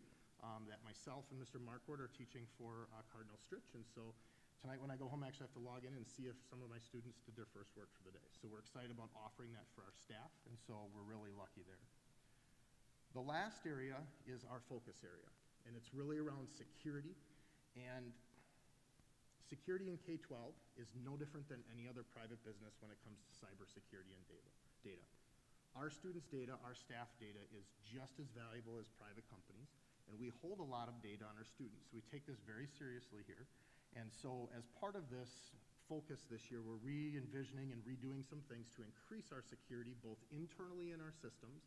that myself and Mr. Marquardt are teaching for Cardinal Stritch. And so tonight when I go home, I actually have to log in and see if some of my students did their first work for the day. So we're excited about offering that for our staff, and so we're really lucky there. The last area is our focus area, and it's really around security. And security in K-12 is no different than any other private business when it comes to cybersecurity and data. Our students' data, our staff data is just as valuable as private companies, and we hold a lot of data on our students. So we take this very seriously here. And so as part of this focus this year, we're re-envisioning and redoing some things to increase our security both internally in our systems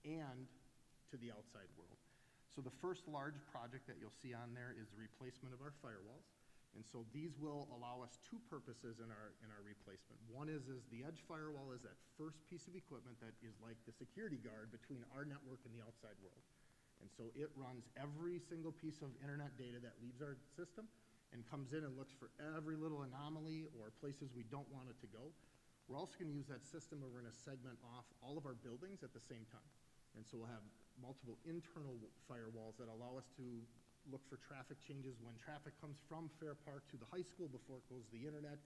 and to the outside world. So the first large project that you'll see on there is the replacement of our firewalls. And so these will allow us two purposes in our replacement. One is the edge firewall is that first piece of equipment that is like the security guard between our network and the outside world. And so it runs every single piece of internet data that leaves our system and comes in and looks for every little anomaly or places we don't want it to go. We're also going to use that system where we're going to segment off all of our buildings at the same time. And so we'll have multiple internal firewalls that allow us to look for traffic changes when traffic comes from Fair Park to the high school before it goes to the internet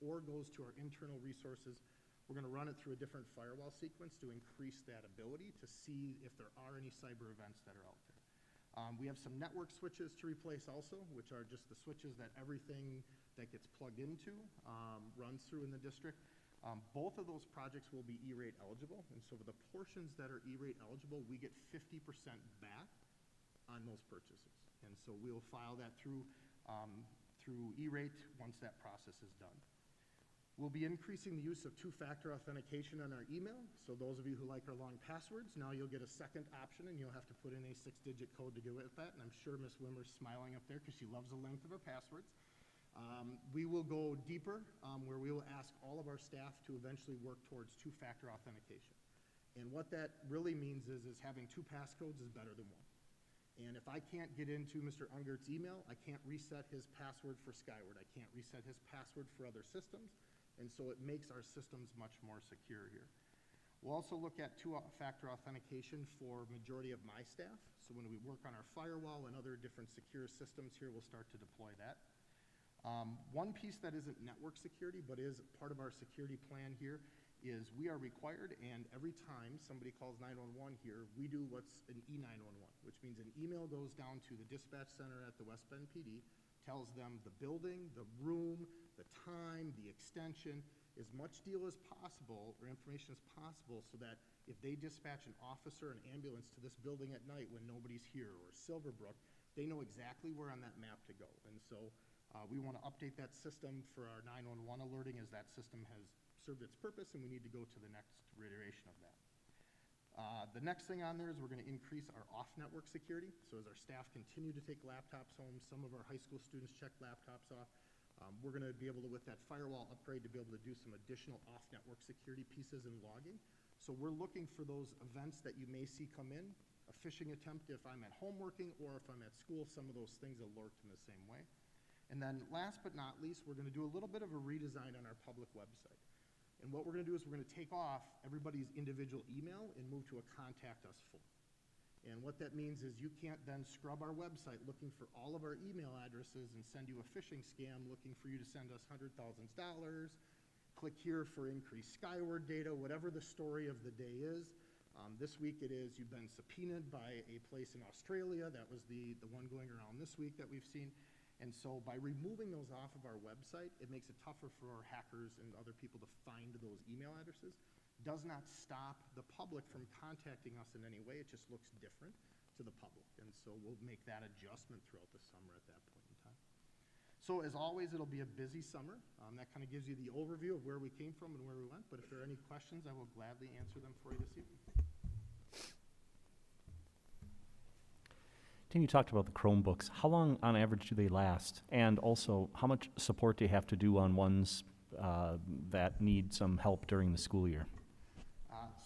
or goes to our internal resources. We're going to run it through a different firewall sequence to increase that ability to see if there are any cyber events that are out there. We have some network switches to replace also, which are just the switches that everything that gets plugged into runs through in the district. Both of those projects will be E-rate eligible, and so for the portions that are E-rate eligible, we get 50% back on those purchases. And so we'll file that through E-rate once that process is done. We'll be increasing the use of two-factor authentication on our email. So those of you who like our long passwords, now you'll get a second option and you'll have to put in a 6-digit code to go with that. And I'm sure Ms. Wimmer's smiling up there because she loves the length of our passwords. We will go deeper where we will ask all of our staff to eventually work towards two-factor authentication. And what that really means is having two passcodes is better than one. And if I can't get into Mr. Ungert's email, I can't reset his password for Skyward. I can't reset his password for other systems. And so it makes our systems much more secure here. We'll also look at two-factor authentication for majority of my staff. So when we work on our firewall and other different secure systems here, we'll start to deploy that. One piece that isn't network security, but is part of our security plan here, is we are required, and every time somebody calls 911 here, we do what's an E911, which means an email goes down to the dispatch center at the West Bend PD, tells them the building, the room, the time, the extension, as much deal as possible, or information as possible, so that if they dispatch an officer, an ambulance to this building at night when nobody's here, or Silverbrook, they know exactly where on that map to go. And so we want to update that system for our 911 alerting as that system has served its purpose, and we need to go to the next iteration of that. The next thing on there is we're going to increase our off-network security. So as our staff continue to take laptops home, some of our high school students check laptops off, we're going to be able to, with that firewall upgrade, to be able to do some additional off-network security pieces and logging. So we're looking for those events that you may see come in, a phishing attempt if I'm at home working, or if I'm at school, some of those things alert in the same way. And then last but not least, we're going to do a little bit of a redesign on our public website. And what we're going to do is we're going to take off everybody's individual email and move to a contact us form. And what that means is you can't then scrub our website looking for all of our email addresses and send you a phishing scam looking for you to send us $100,000. Click here for increased Skyward data, whatever the story of the day is. This week it is you've been subpoenaed by a place in Australia. That was the one going around this week that we've seen. And so by removing those off of our website, it makes it tougher for our hackers and other people to find those email addresses. Does not stop the public from contacting us in any way. It just looks different to the public. And so we'll make that adjustment throughout the summer at that point in time. So as always, it'll be a busy summer. That kind of gives you the overview of where we came from and where we went. But if there are any questions, I will gladly answer them for you this evening. Tim, you talked about the Chromebooks. How long on average do they last? And also, how much support do you have to do on ones that need some help during the school year?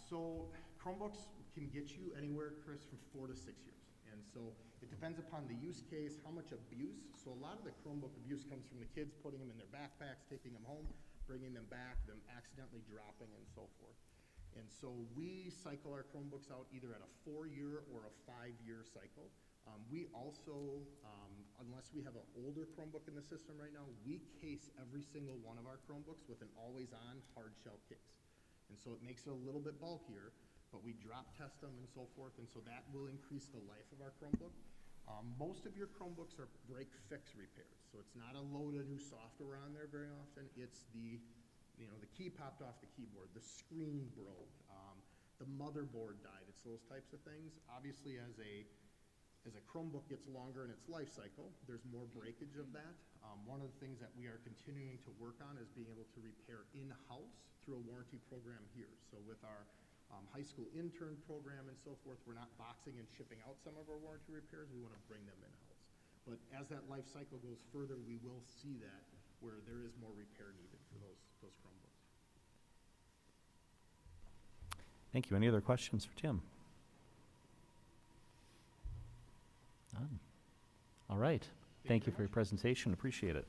So Chromebooks can get you anywhere, Chris, from 4 to 6 years. And so it depends upon the use case, how much abuse. So a lot of the Chromebook abuse comes from the kids putting them in their backpacks, taking them home, bringing them back, them accidentally dropping, and so forth. And so we cycle our Chromebooks out either at a 4-year or a 5-year cycle. We also, unless we have an older Chromebook in the system right now, we case every single one of our Chromebooks with an always-on hard shell case. And so it makes it a little bit bulkier, but we drop test them and so forth, and so that will increase the life of our Chromebook. Most of your Chromebooks are break-fix repairs, so it's not a load of new software on there very often. It's the key popped off the keyboard, the screen broke, the motherboard died. It's those types of things. Obviously, as a Chromebook gets longer in its life cycle, there's more breakage of that. One of the things that we are continuing to work on is being able to repair in-house through a warranty program here. So with our high school intern program and so forth, we're not boxing and shipping out some of our warranty repairs. We want to bring them in-house. But as that life cycle goes further, we will see that where there is more repair needed for those Chromebooks. Thank you. Any other questions for Tim? None. All right. Thank you for your presentation. Appreciate it.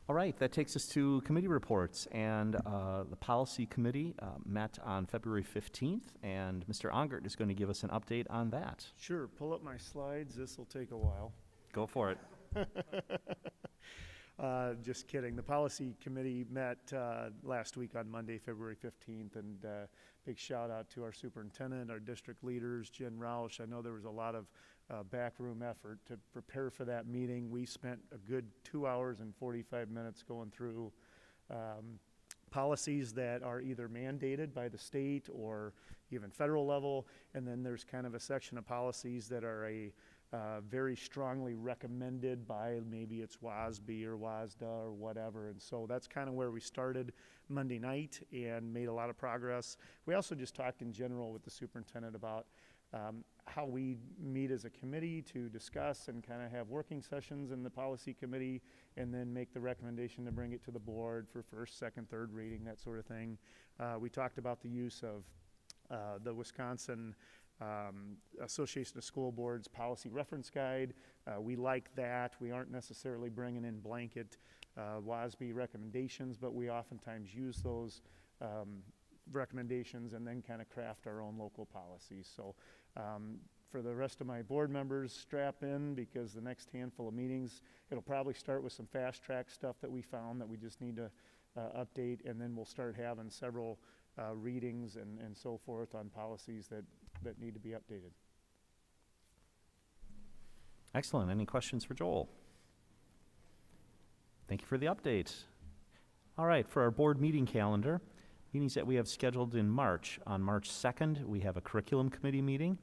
All right, that takes us to committee reports, and the policy committee met on February 15th, and Mr. Ongert is going to give us an update on that. Sure, pull up my slides. This will take a while. Go for it. Just kidding. The policy committee met last week on Monday, February 15th, and big shout out to our superintendent, our district leaders, Jen Roush. I know there was a lot of backroom effort to prepare for that meeting. We spent a good 2 hours and 45 minutes going through policies that are either mandated by the state or even federal level, and then there's kind of a section of policies that are very strongly recommended by maybe it's WASB or WASDA or whatever. And so that's kind of where we started Monday night and made a lot of progress. We also just talked in general with the superintendent about how we meet as a committee to discuss and kind of have working sessions in the policy committee and then make the recommendation to bring it to the board for first, second, third reading, that sort of thing. We talked about the use of the Wisconsin Association of School Boards Policy Reference Guide. We like that. We aren't necessarily bringing in blanket WASB recommendations, but we oftentimes use those recommendations and then kind of craft our own local policies. So for the rest of my board members, strap in, because the next handful of meetings, it'll probably start with some fast track stuff that we found that we just need to update, and then we'll start having several readings and so forth on policies that need to be updated. Excellent. Any questions for Joel? Thank you for the update. All right, for our board meeting calendar, meetings that we have scheduled in March. On March 2nd, we have a curriculum committee meeting,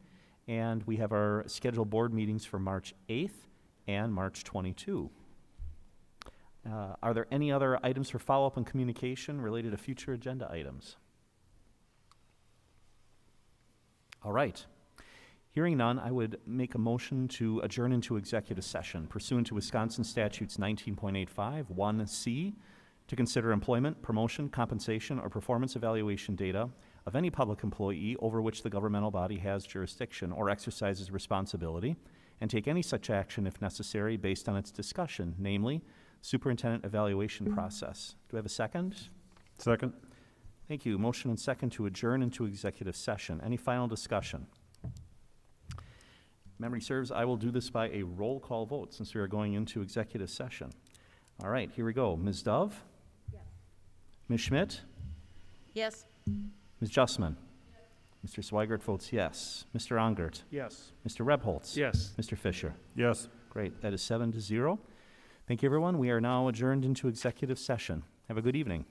and we have our scheduled board meetings for March 8th and March 22. Are there any other items for follow-up and communication related to future agenda items? All right. Hearing none, I would make a motion to adjourn into executive session pursuant to Wisconsin Statutes 19.85, 1C, to consider employment, promotion, compensation, or performance evaluation data of any public employee over which the governmental body has jurisdiction or exercises responsibility, and take any such action if necessary based on its discussion, namely, superintendent evaluation process. Do I have a second? Second. Thank you. Motion and second to adjourn into executive session. Any final discussion? Memory serves, I will do this by a roll call vote since we are going into executive session. All right, here we go. Ms. Dove? Yes. Ms. Schmidt? Yes. Ms. Justman? Yes. Mr. Swigert votes yes. Mr. Ongert? Yes. Mr. Rebholz? Yes. Mr. Fisher? Yes. Great. That is 7-0. Thank you, everyone. We are now adjourned into executive session. Have a good evening.